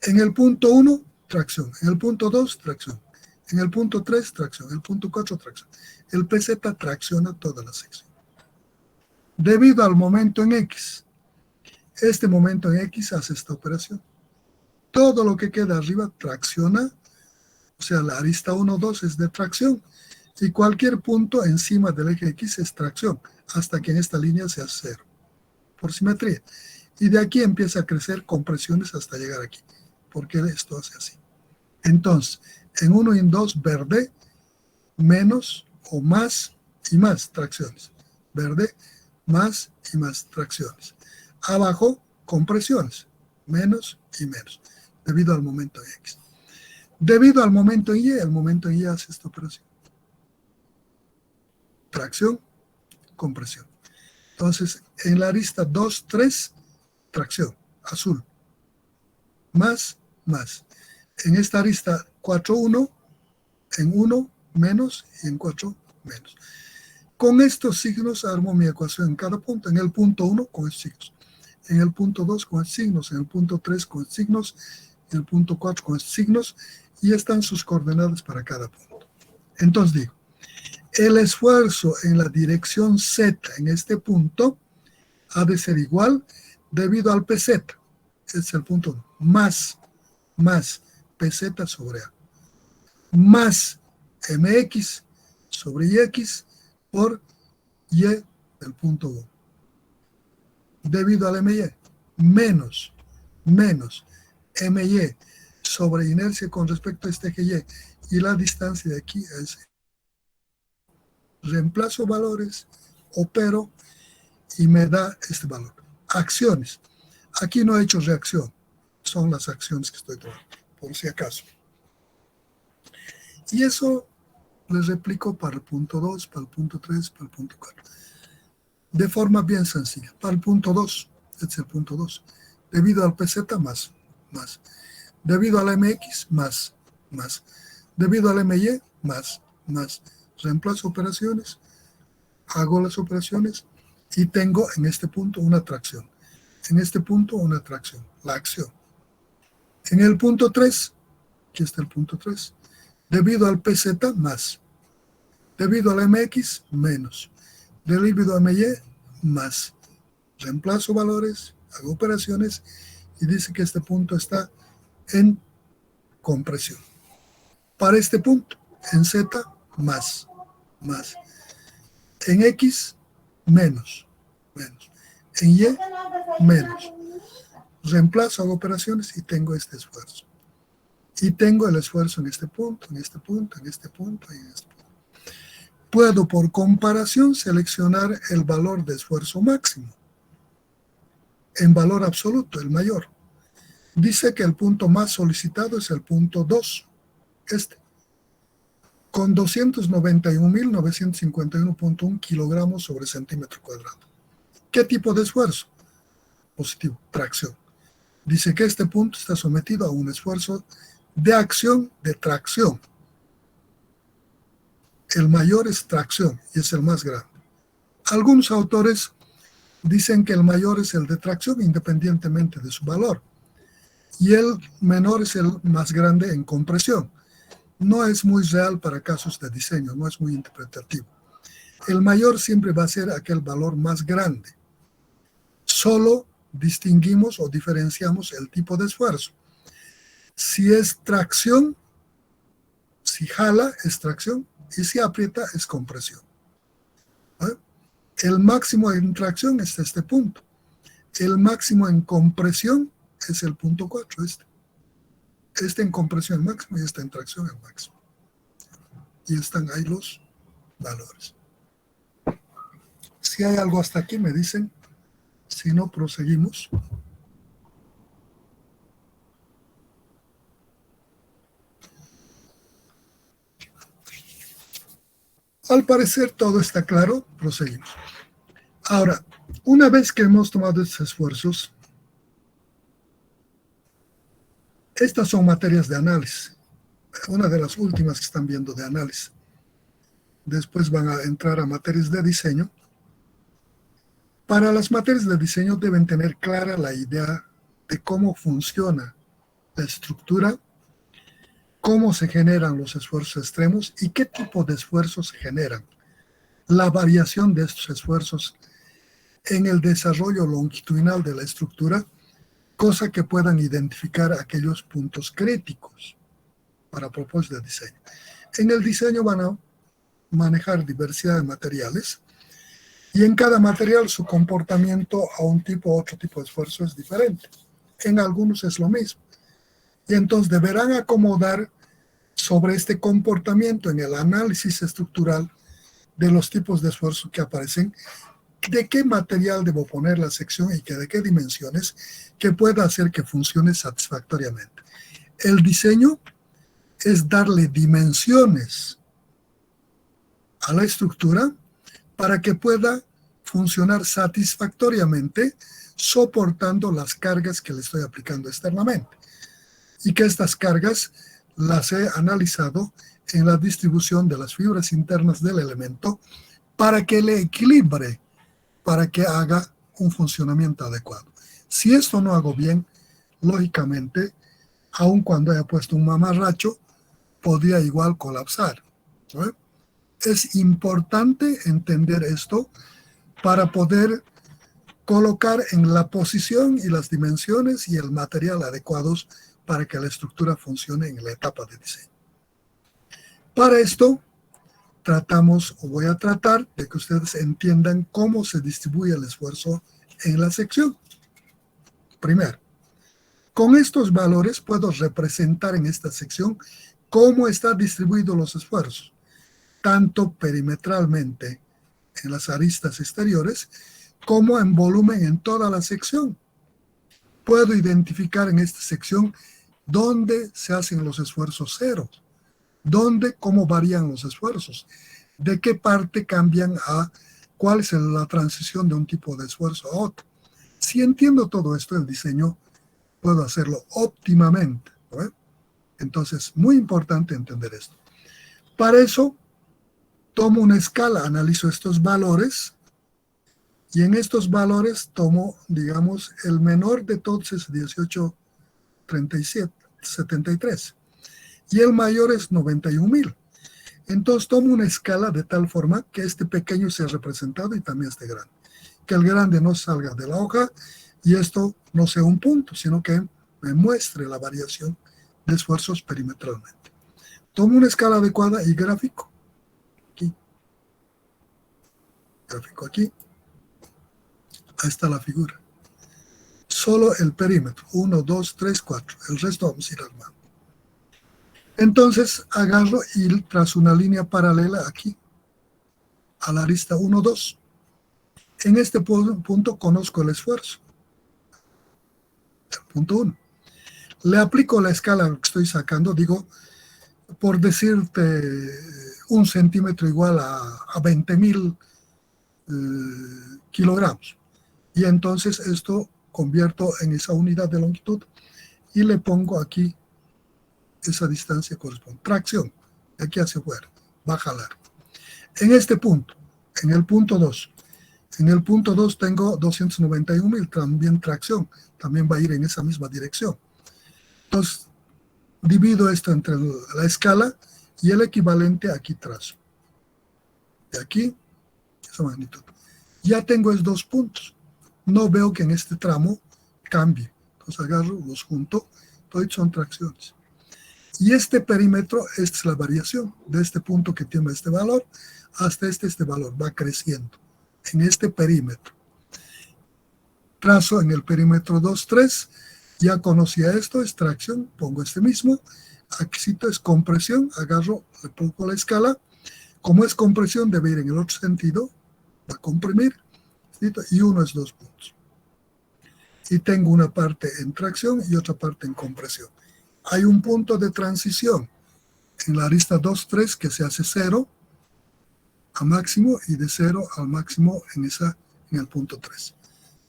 En el punto 1, tracción. En el punto 2, tracción. En el punto 3, tracción. En el punto 4, tracción. El PZ tracciona toda la sección. Debido al momento en X, este momento en X hace esta operación. Todo lo que queda arriba tracciona, o sea, la arista 1, 2 es de tracción. Y cualquier punto encima del eje X es tracción, hasta que en esta línea sea cero, por simetría. Y de aquí empieza a crecer compresiones hasta llegar aquí, porque esto hace así. Entonces, en 1 y en 2, verde, menos o más y más tracciones. Verde, más y más tracciones. Abajo, compresiones, menos y menos, debido al momento en X. Debido al momento en Y, el momento en Y hace esta operación. Tracción, compresión. Entonces, en la arista 2, 3, tracción, azul. Más, más. En esta arista 4, 1, en 1, menos, y en 4, menos. Con estos signos armo mi ecuación en cada punto. En el punto 1, con estos signos. En el punto 2, con estos signos. En el punto 3, con estos signos. En el punto 4, con estos signos. Y están sus coordenadas para cada punto. Entonces digo, el esfuerzo en la dirección Z en este punto ha de ser igual debido al PZ. Este es el punto 1. Más PZ sobre A. Más MX sobre YX por Y del punto 1. Debido al MY. Menos MY sobre inercia con respecto a este eje Y. Y la distancia de aquí es. Reemplazo valores, opero y me da este valor. Acciones. Aquí no he hecho reacción. Son las acciones que estoy tomando, por si acaso. Y eso les replico para el punto 2, para el punto 3, para el punto 4. De forma bien sencilla. Para el punto 2, este es el punto 2. Debido al PZ, más. Debido al MX, más. Debido al MY, más. Reemplazo operaciones, hago las operaciones y tengo en este punto una tracción. En este punto una tracción, la acción. En el punto 3, aquí está el punto 3, debido al PZ, más. Debido al MX, menos. Debido al MY, más. Reemplazo valores, hago operaciones y dice que este punto está en compresión. Para este punto, en Z, más. En X, menos. En Y, menos. Reemplazo, hago operaciones y tengo este esfuerzo. Y tengo el esfuerzo en este punto, en este punto, en este punto y en este punto. Puedo, por comparación, seleccionar el valor de esfuerzo máximo. En valor absoluto, el mayor. Dice que el punto más solicitado es el punto 2, con 291.951.1 kilogramos sobre centímetro cuadrado. ¿Qué tipo de esfuerzo? Positivo, tracción. Dice que este punto está sometido a un esfuerzo de acción de tracción. El mayor es tracción y es el más grande. Algunos autores dicen que el mayor es el de tracción independientemente de su valor y el menor es el más grande en compresión. No es muy real para casos de diseño, no es muy interpretativo. El mayor siempre va a ser aquel valor más grande. Solo distinguimos o diferenciamos el tipo de esfuerzo. Si es tracción, si jala es tracción y si aprieta es compresión. El máximo en tracción es este punto. El máximo en compresión es el punto 4, este en compresión máximo y este en tracción el máximo. Y están ahí los valores. Si hay algo hasta aquí me dicen, si no proseguimos. Al parecer todo está claro, proseguimos. Ahora, una vez que hemos tomado estos esfuerzos, estas son materias de análisis, una de las últimas que están viendo de análisis. Después van a entrar a materias de diseño. Para las materias de diseño deben tener clara la idea de cómo funciona la estructura, cómo se generan los esfuerzos extremos y qué tipo de esfuerzos se generan. La variación de estos esfuerzos en el desarrollo longitudinal de la estructura, cosa que puedan identificar aquellos puntos críticos para propósitos de diseño. En el diseño van a manejar diversidad de materiales y en cada material su comportamiento a un tipo u otro tipo de esfuerzo es diferente. En algunos es lo mismo. Y entonces deberán acomodar sobre este comportamiento en el análisis estructural de los tipos de esfuerzo que aparecen, de qué material debo poner la sección y de qué dimensiones que pueda hacer que funcione satisfactoriamente. El diseño es darle dimensiones a la estructura para que pueda funcionar satisfactoriamente soportando las cargas que le estoy aplicando externamente. Y que estas cargas las he analizado en la distribución de las fibras internas del elemento para que le equilibre, para que haga un funcionamiento adecuado. Si esto no hago bien, lógicamente, aun cuando haya puesto un mamarracho, podría igual colapsar, ¿no? Es importante entender esto para poder colocar en la posición y las dimensiones y el material adecuados para que la estructura funcione en la etapa de diseño. Para esto, voy a tratar de que ustedes entiendan cómo se distribuye el esfuerzo en la sección. Primero, con estos valores puedo representar en esta sección cómo están distribuidos los esfuerzos, tanto perimetralmente en las aristas exteriores como en volumen en toda la sección. Puedo identificar en esta sección dónde se hacen los esfuerzos ceros, cómo varían los esfuerzos, de qué parte cambian a cuál es la transición de un tipo de esfuerzo a otro. Si entiendo todo esto, el diseño puedo hacerlo óptimamente, ¿no? Entonces, muy importante entender esto. Para eso, tomo una escala, analizo estos valores, y en estos valores tomo, digamos, el menor de todos es 18,73, y el mayor es 91,000. Entonces tomo una escala de tal forma que este pequeño sea representado y también este grande. Que el grande no salga de la hoja y esto no sea un punto, sino que me muestre la variación de esfuerzos perimetralmente. Tomo una escala adecuada y gráfico. Aquí. Gráfico aquí. Ahí está la figura. Solo el perímetro. 1, 2, 3, 4. El resto vamos a ir armando. Entonces agarro y trazo una línea paralela aquí, a la arista 1, 2. En este punto conozco el esfuerzo. El punto 1. Le aplico la escala que estoy sacando, digo, por decirte 1 centímetro igual a 20,000 kilogramos. Y entonces esto convierto en esa unidad de longitud y le pongo aquí esa distancia corresponde. Tracción, de aquí hacia afuera, va a jalar. En este punto, en el punto 2, tengo 291,000, también tracción, también va a ir en esa misma dirección. Entonces, divido esto entre la escala y el equivalente aquí trazo. De aquí, esa magnitud. Ya tengo esos 2 puntos. No veo que en este tramo cambie. Entonces agarro, los junto, todos son tracciones. Y este perímetro, esta es la variación de este punto que tiene este valor hasta este valor, va creciendo en este perímetro. Trazo en el perímetro 2, 3, ya conocía esto, es tracción, pongo este mismo. Aquí es compresión, agarro, le pongo la escala. Como es compresión, debe ir en el otro sentido, va a comprimir, y uno es 2 puntos. Y tengo una parte en tracción y otra parte en compresión. Hay un punto de transición en la arista 2, 3 que se hace 0 a máximo y de 0 al máximo en el punto 3.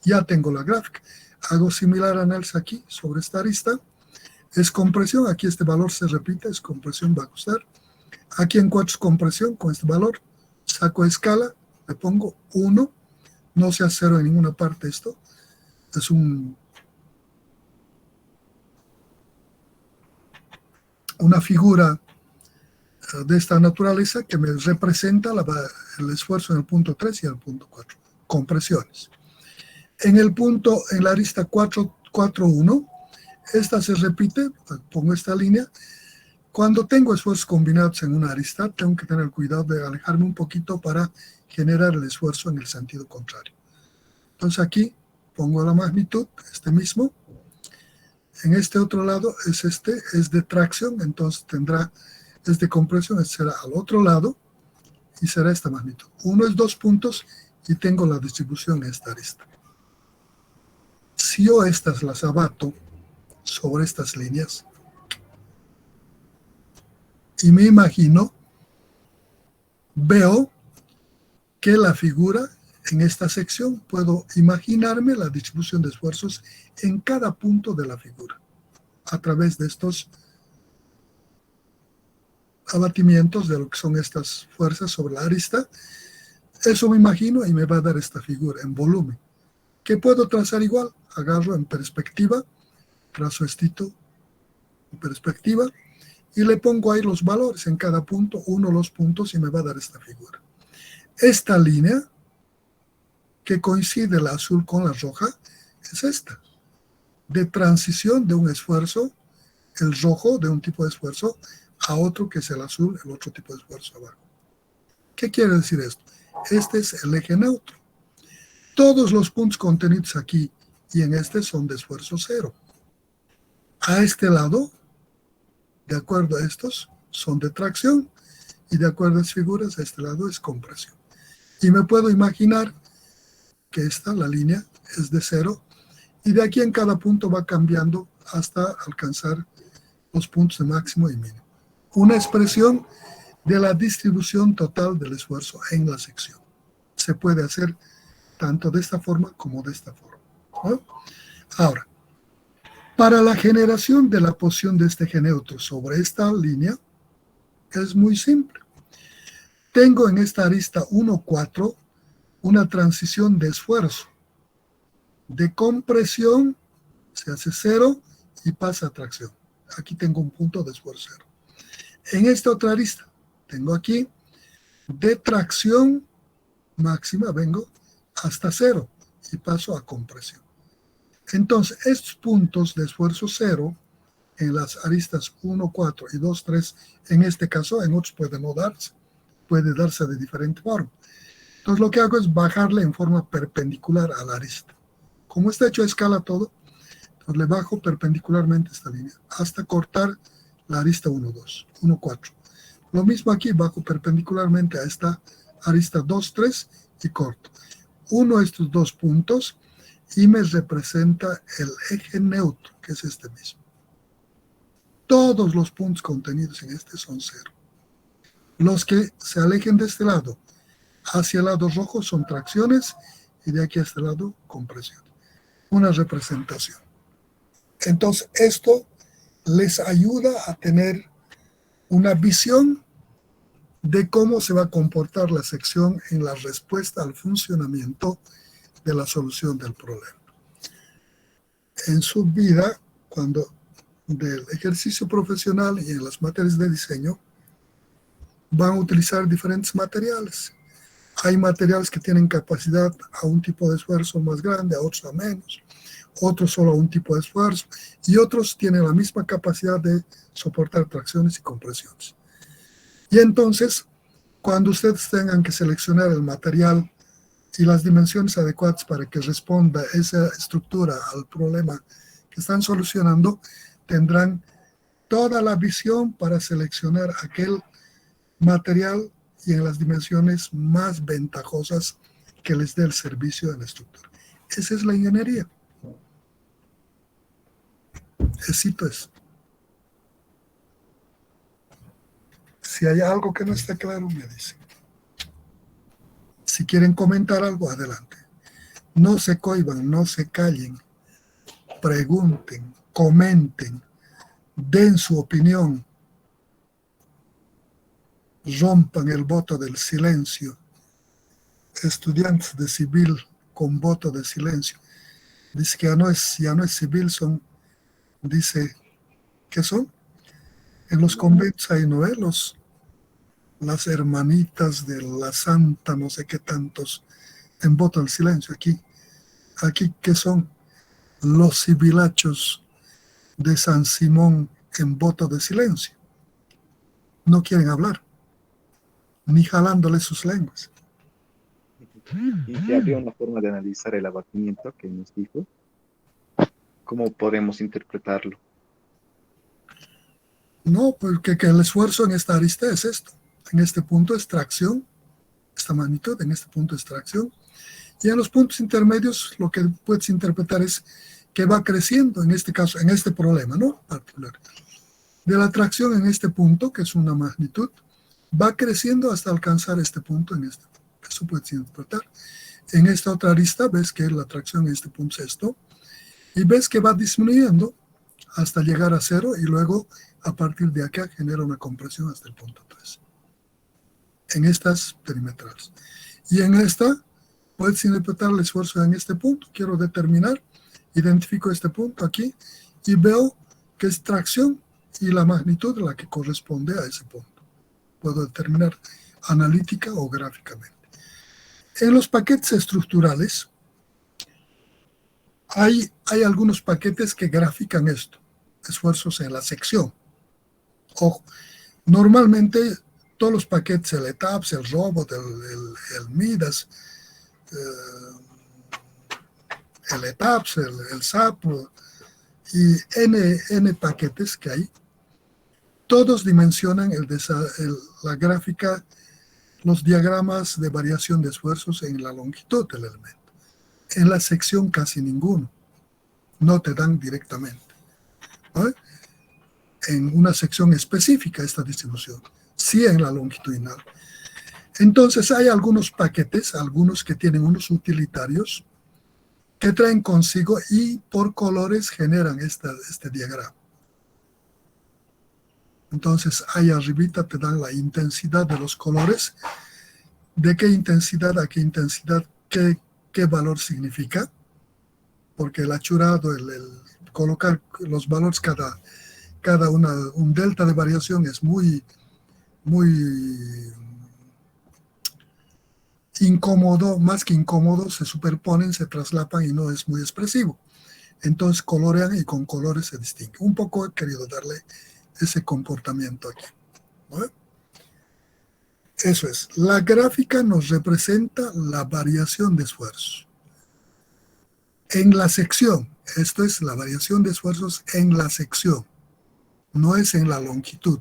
Ya tengo la gráfica. Hago similar análisis aquí sobre esta arista. Es compresión, aquí este valor se repite, es compresión, va a costar. Aquí en 4 es compresión con este valor. Saco escala, le pongo 1, no sea 0 en ninguna parte esto. Es una figura de esta naturaleza que me representa el esfuerzo en el punto 3 y en el punto 4. Compresiones. En la arista 4.1, esta se repite, pongo esta línea, Cuando tengo esfuerzos combinados en una arista, tengo que tener cuidado de alejarme un poquito para generar el esfuerzo en el sentido contrario. Entonces aquí pongo la magnitud, este mismo. En este otro lado es de tracción, entonces es de compresión, será al otro lado y será esta magnitud. Uno es 2 puntos y tengo la distribución en esta arista. Si yo estas las abato sobre estas líneas y me imagino, veo que la figura en esta sección puedo imaginarme la distribución de esfuerzos en cada punto de la figura a través de estos abatimientos de lo que son estas fuerzas sobre la arista. Eso me imagino y me va a dar esta figura en volumen, que puedo trazar igual. Agarro en perspectiva, trazo estito en perspectiva y le pongo ahí los valores en cada punto, uno los puntos y me va a dar esta figura. Esta línea que coincide la azul con la roja es esta, de transición de un esfuerzo, el rojo de un tipo de esfuerzo a otro que es el azul, el otro tipo de esfuerzo abajo. ¿Qué quiere decir esto? Este es el eje neutro. Todos los puntos contenidos aquí y en este son de esfuerzo cero. A este lado, de acuerdo a estos, son de tracción y de acuerdo a las figuras, a este lado es compresión. Y me puedo imaginar que la línea, es de cero y de aquí en cada punto va cambiando hasta alcanzar los puntos de máximo y mínimo. Una expresión de la distribución total del esfuerzo en la sección. Se puede hacer tanto de esta forma como de esta forma, ¿no? Ahora, para la generación de la posición de este eje neutro sobre esta línea, es muy simple. Tengo en esta arista 1, 4 una transición de esfuerzo. De compresión se hace cero y pasa a tracción. Aquí tengo un punto de esfuerzo cero. En esta otra arista, tengo aquí de tracción máxima, vengo hasta cero y paso a compresión. Entonces, estos puntos de esfuerzo cero en las aristas 1, 4 y 2, 3, en este caso, en otros puede no darse, puede darse de diferente forma. Entonces, lo que hago es bajarle en forma perpendicular a la arista. Como está hecho a escala todo, entonces le bajo perpendicularmente esta línea hasta cortar la arista 1, 2, 1, 4. Lo mismo aquí, bajo perpendicularmente a esta arista 2, 3 y corto. Uno de estos dos puntos y me representa el eje neutro, que es este mismo. Todos los puntos contenidos en este son cero. Los que se alejen de este lado hacia el lado rojo son tracciones y de aquí a este lado compresión. Una representación. Entonces, esto les ayuda a tener una visión de cómo se va a comportar la sección en la respuesta al funcionamiento de la solución del problema. En su vida, cuando del ejercicio profesional y en las materias de diseño, van a utilizar diferentes materiales. Hay materiales que tienen capacidad a un tipo de esfuerzo más grande, a otros a menos, otros solo a un tipo de esfuerzo, y otros tienen la misma capacidad de soportar tracciones y compresiones. Y entonces, cuando ustedes tengan que seleccionar el material y las dimensiones adecuadas para que responda esa estructura al problema que están solucionando, tendrán toda la visión para seleccionar aquel material y en las dimensiones más ventajosas que les dé el servicio de la estructura. Esa es la ingeniería. Cito eso. Si hay algo que no está claro, me dicen. Si quieren comentar algo, adelante. No se cohíban, no se callen. Pregunten, comenten, den su opinión. Rompan el voto del silencio. Estudiantes de civil con voto de silencio. Dice que ya no es civil, dice, ¿qué son? En los conventos hay novelos, las hermanitas de la santa, no sé qué tantos, en voto del silencio. Aquí ¿qué son? Los civilachos de San Simón en voto de silencio. no quieren hablar, ni jalándole sus lenguas. Y si habría una forma de analizar el abatimiento que nos dijo, ¿cómo podemos interpretarlo? No, porque que el esfuerzo en esta arista es esto. En este punto es tracción, esta magnitud, en este punto es tracción. Y en los puntos intermedios lo que puedes interpretar es que va creciendo, en este caso, en este problema, ¿no? Particular. De la tracción en este punto, que es una magnitud, va creciendo hasta alcanzar este punto en este. Eso puedes interpretar. En esta otra arista ves que la tracción en este punto es esto. Y ves que va disminuyendo hasta llegar a cero y luego a partir de acá genera una compresión hasta el punto 3. En estas perimetrales. Y en esta puedes interpretar el esfuerzo en este punto. Quiero determinar, identifico este punto aquí y veo que es tracción y la magnitud la que corresponde a ese punto. Puedo determinar analítica o gráficamente. En los paquetes estructurales hay algunos paquetes que grafican esto, esfuerzos en la sección. Ojo, normalmente todos los paquetes, el ETAPS, el Robot, el MIDAS, el ETAPS, el SAP y N paquetes que hay, todos dimensionan la gráfica, los diagramas de variación de esfuerzos en la longitud del elemento. En la sección casi ninguno, no te dan directamente, ¿no? En una sección específica esta distribución, sí en la longitudinal. Entonces hay algunos paquetes, algunos que tienen unos utilitarios que traen consigo y por colores generan este diagrama. Entonces ahí arribita te dan la intensidad de los colores, de qué intensidad a qué intensidad, qué valor significa, porque el achurado, el colocar los valores un delta de variación es muy incómodo, más que incómodo, se superponen, se traslapan y no es muy expresivo. Entonces colorean y con colores se distingue. Un poco he querido darle ese comportamiento aquí, ¿no? Eso es. La gráfica nos representa la variación de esfuerzos. En la sección, esto es la variación de esfuerzos en la sección, no es en la longitud.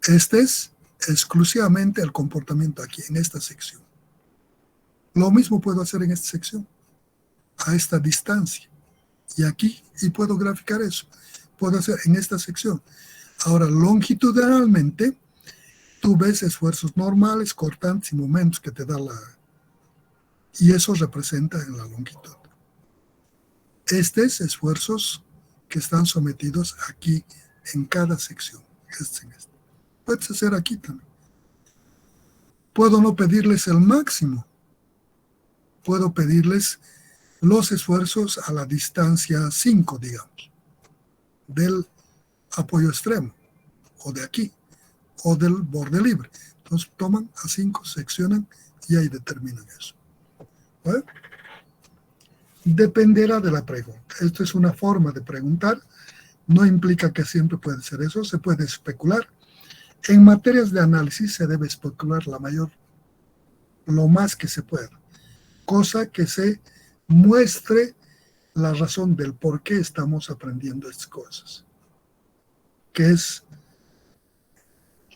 Este es exclusivamente el comportamiento aquí, en esta sección. Lo mismo puedo hacer en esta sección, a esta distancia. Y aquí, y puedo graficar eso. Puedo hacer en esta sección. Ahora, longitudinalmente, tú ves esfuerzos normales, cortantes y momentos que te da y eso representa en la longitud. Estos esfuerzos que están sometidos aquí en cada sección. Puedes hacer aquí también. Puedo no pedirles el máximo. Puedo pedirles los esfuerzos a la distancia 5, digamos, del apoyo extremo, o de aquí, o del borde libre. Entonces toman a 5, seccionan y ahí determinan eso. ¿Vale? Dependerá de la pregunta. Esto es una forma de preguntar. No implica que siempre puede ser eso. Se puede especular. En materias de análisis se debe especular lo más que se pueda. Cosa que se muestre la razón del por qué estamos aprendiendo estas cosas. ¿Qué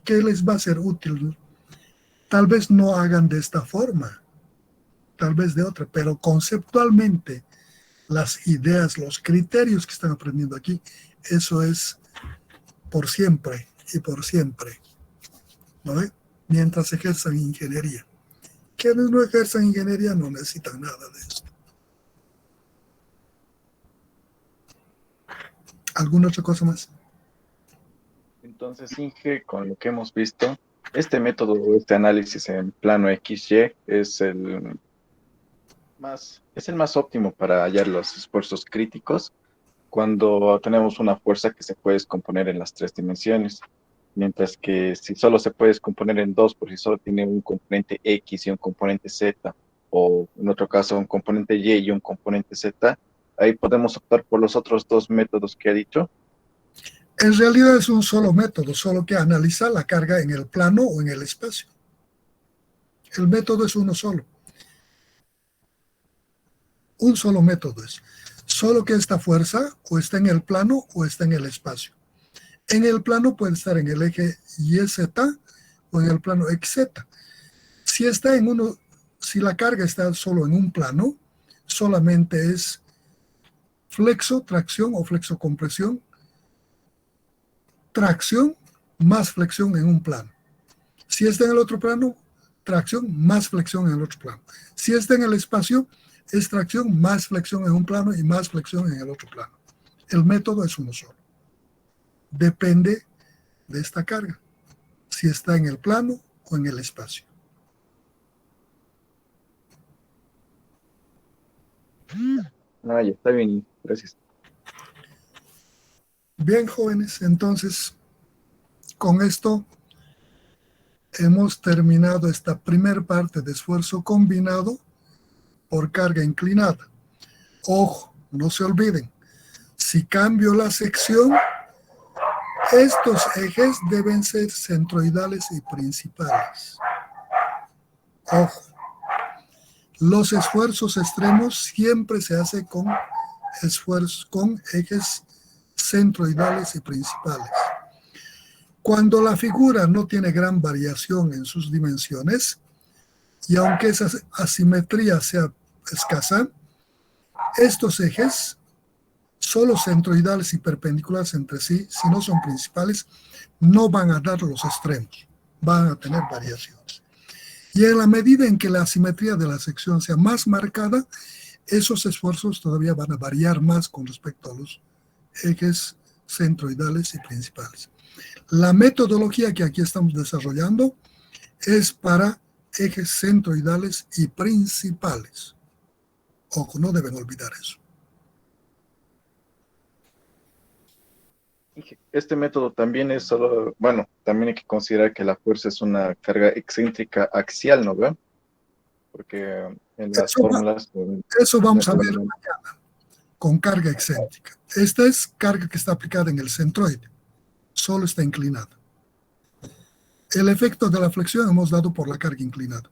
les va a ser útil? Tal vez no hagan de esta forma, tal vez de otra, pero conceptualmente las ideas, los criterios que están aprendiendo aquí, eso es por siempre y por siempre, ¿no ve? Mientras ejerzan ingeniería. Quienes no ejerzan ingeniería no necesitan nada de esto. ¿Alguna otra cosa más? Entonces, Inge, con lo que hemos visto, este método, este análisis en plano XY es el más óptimo para hallar los esfuerzos críticos cuando tenemos una fuerza que se puede descomponer en las tres dimensiones. Mientras que si solo se puede descomponer en dos, por si solo tiene un componente X y un componente Z, o en otro caso un componente Y y un componente Z, ahí podemos optar por los otros dos métodos que ha dicho. En realidad es un solo método, solo que analiza la carga en el plano o en el espacio. El método es uno solo. Un solo método es. Solo que esta fuerza o está en el plano o está en el espacio. En el plano puede estar en el eje YZ o en el plano XZ. Si está en uno, si la carga está solo en un plano, solamente es flexo, tracción o flexocompresión, tracción más flexión en un plano. Si está en el otro plano, tracción más flexión en el otro plano. Si está en el espacio, es tracción más flexión en un plano y más flexión en el otro plano. El método es uno solo. Depende de esta carga, si está en el plano o en el espacio. Ah, ya está bien, gracias. Bien, jóvenes, entonces con esto hemos terminado esta primera parte de esfuerzo combinado por carga inclinada. Ojo, no se olviden, si cambio la sección, estos ejes deben ser centroidales y principales. Ojo, los esfuerzos extremos siempre se hacen con ejes centroidales y principales. Cuando la figura no tiene gran variación en sus dimensiones, y aunque esa asimetría sea escasa, estos ejes, solo centroidales y perpendiculares entre sí, si no son principales, no van a dar los extremos, van a tener variaciones. Y en la medida en que la asimetría de la sección sea más marcada, esos esfuerzos todavía van a variar más con respecto a los ejes centroidales y principales. La metodología que aquí estamos desarrollando es para ejes centroidales y principales. Ojo, no deben olvidar eso. Este método también es solo, bueno, también hay que considerar que la fuerza es una carga excéntrica axial, ¿no ve? Porque en las fórmulas... Eso vamos a ver mañana, con carga excéntrica. Esta es carga que está aplicada en el centroide, solo está inclinada. El efecto de la flexión hemos dado por la carga inclinada.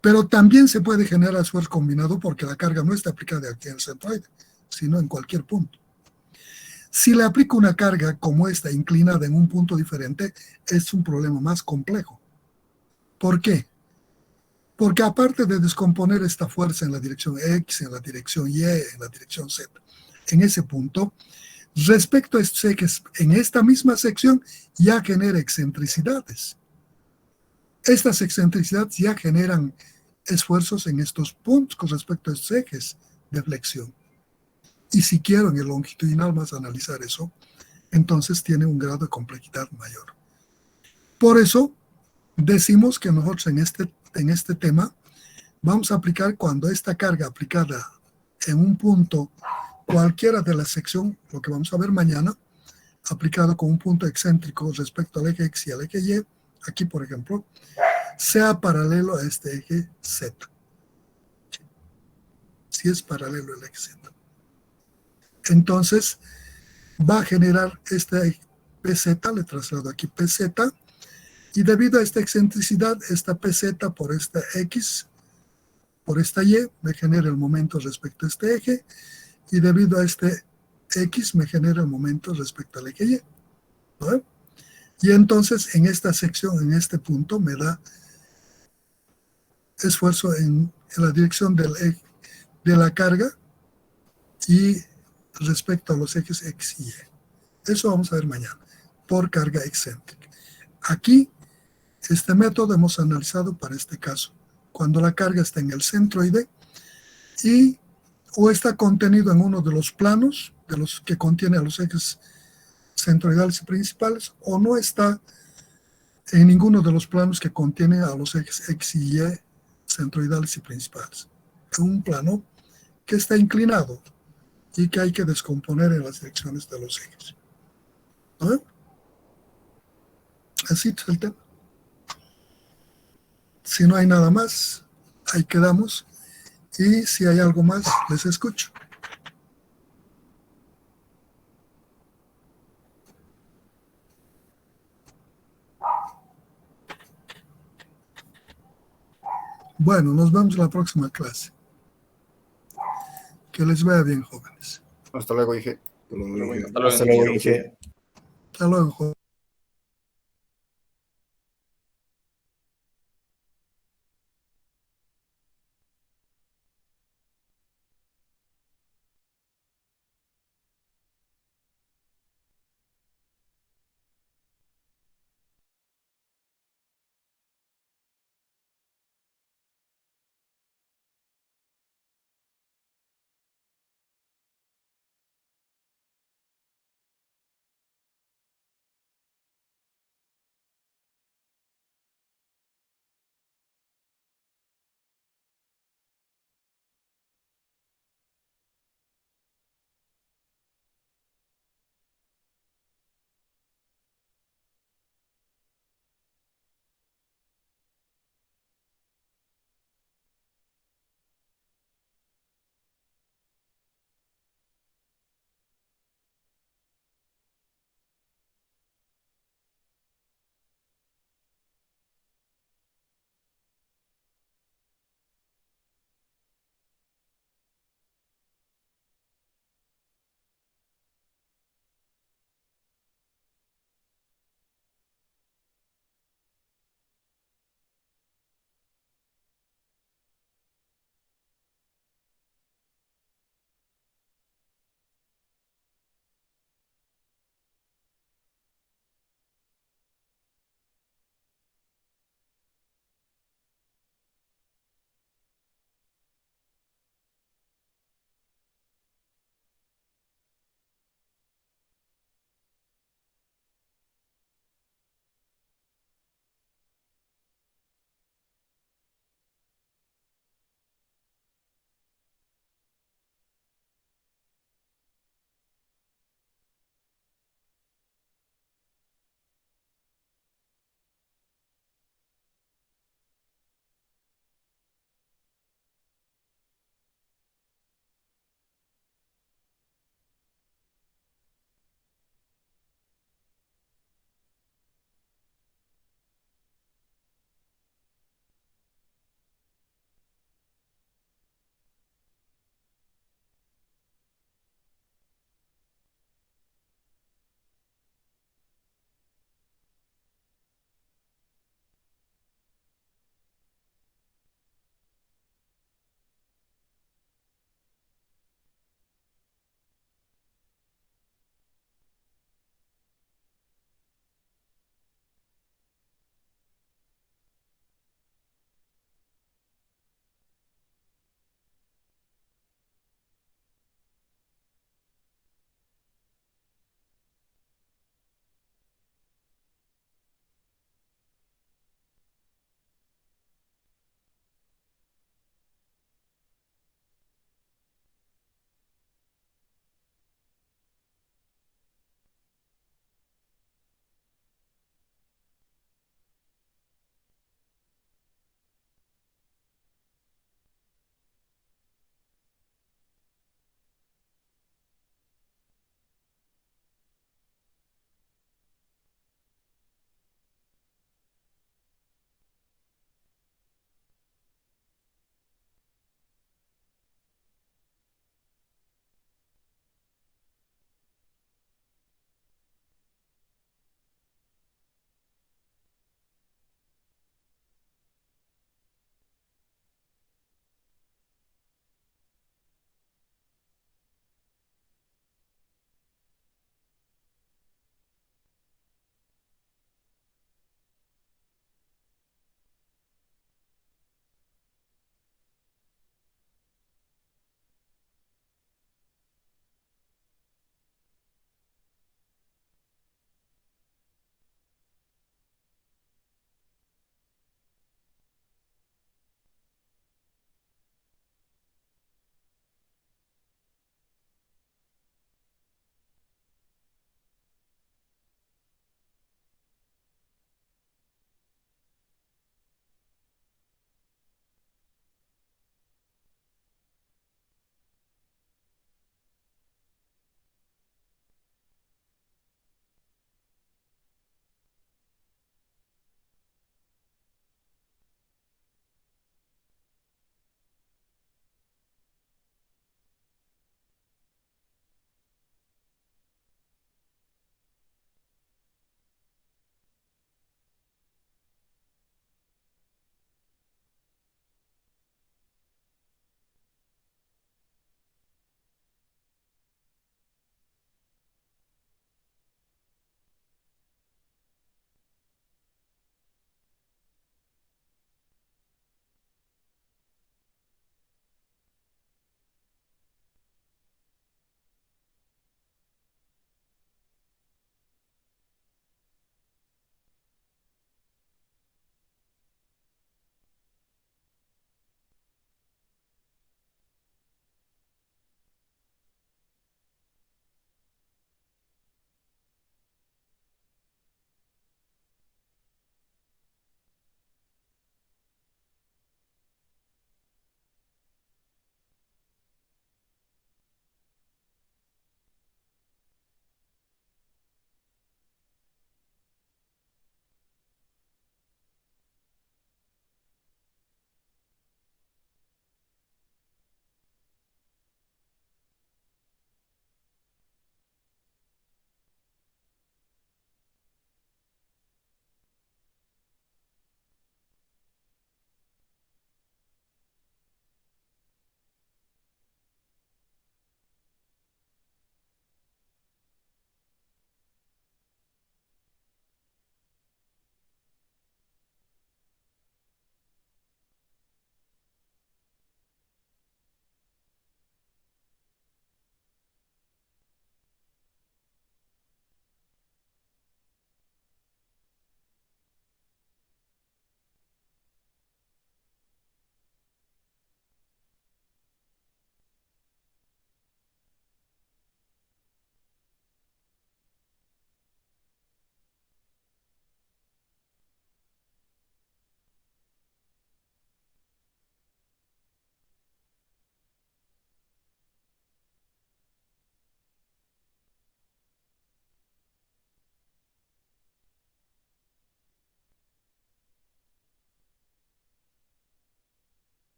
Pero también se puede generar esfuerzo combinado porque la carga no está aplicada aquí en el centroide, sino en cualquier punto. Si le aplico una carga como esta inclinada en un punto diferente, es un problema más complejo. ¿Por qué? Porque aparte de descomponer esta fuerza en la dirección X, en la dirección Y, en la dirección Z, en ese punto, respecto a estos ejes, en esta misma sección ya genera excentricidades. Estas excentricidades ya generan esfuerzos en estos puntos con respecto a estos ejes de flexión. Y si quiero en el longitudinal más analizar eso, entonces tiene un grado de complejidad mayor. Por eso decimos que nosotros en este tema vamos a aplicar cuando esta carga aplicada en un punto cualquiera de la sección, lo que vamos a ver mañana, aplicado con un punto excéntrico respecto al eje X y al eje Y, aquí por ejemplo, sea paralelo a este eje Z. Si es paralelo al eje Z. Entonces, va a generar este PZ, le traslado aquí PZ, y debido a esta excentricidad, esta PZ por esta X, por esta Y, me genera el momento respecto a este eje, y debido a este X me genera el momento respecto al eje Y. ¿No? Y entonces en esta sección, en este punto, me da esfuerzo en la dirección de la carga y respecto a los ejes X y Y. Eso vamos a ver mañana, por carga excéntrica. Aquí, este método hemos analizado para este caso, cuando la carga está en el centroide y o está contenido en uno de los planos, de los que contiene a los ejes centroidales y principales, o no está en ninguno de los planos que contiene a los ejes X y Y centroidales y principales. Es un plano que está inclinado y que hay que descomponer en las direcciones de los ejes. ¿No? Así es el tema. Si no hay nada más, ahí quedamos. Y si hay algo más, les escucho. Bueno, nos vemos en la próxima clase. Que les vaya bien, jóvenes. Hasta luego, dije. Hasta luego, Inge. Hasta luego, jóvenes.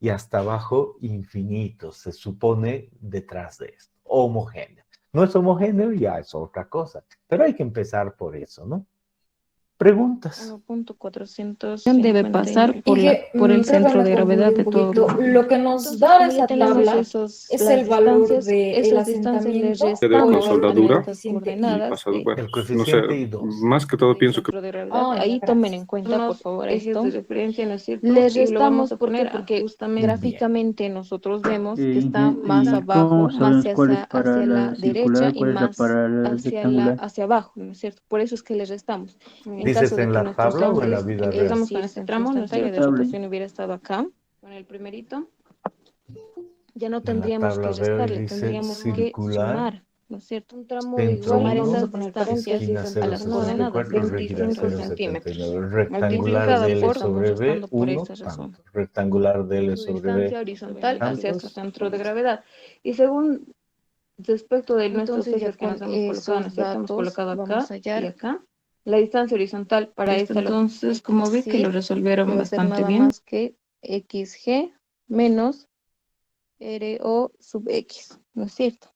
y hasta abajo infinito, se supone detrás de esto, homogéneo. No es homogéneo, ya es otra cosa, pero hay que empezar por eso, ¿no? Preguntas. 1.400 debe pasar por el creo que centro me de gravedad confundí de un todo. poquito. Lo que nos Entonces, da como ya esa tenemos tabla es el valor del esas distancias le asentamiento restamos o con el valor soldadura del estas y coordenadas pasado, de bueno, El no sé, coeficiente I2. más que todo pienso que centro de gravedad. Ah, ya, Ahí tomen gracias. en cuenta, por favor, ejes esto. de referencia, ¿no es cierto? Le Y lo restamos vamos a poner porque justamente gráficamente nosotros vemos que ¿Y está más abajo, cómo más sabemos cuál es para hacia la la derecha circular, y cuál es la más para la rectangular? hacia abajo, ¿no es cierto? Por eso es que le restamos. En ¿Dices caso de en que la nuestros tabla o en la ángulos, vida real? estamos con este tramo, nuestra La eje de tabla. rotación hubiera estado acá, con el primerito, ya no En la tendríamos que tabla veo restarle, dice tendríamos que circular, sumar, ¿no es cierto? Un tramo centro igual, 1, esas distancias esquina a las coordenadas, 0,64, recta 25 centímetros. 0,79. Rectangular Multiplicada DL por, sobre estamos restando por B1, esta razón. tanto. Rectangular DL Su sobre distancia B, horizontal hacia su tantos. centro de gravedad. Y según respecto de nuestros Entonces, ejes que nos hemos colocado, ¿no es cierto? Hemos colocado acá vamos a hallar y acá. La distancia horizontal para esto. esta, Entonces, como vi que lo resolvieron debe ser bastante nada bien. más que XG menos RO sub X, ¿no es cierto?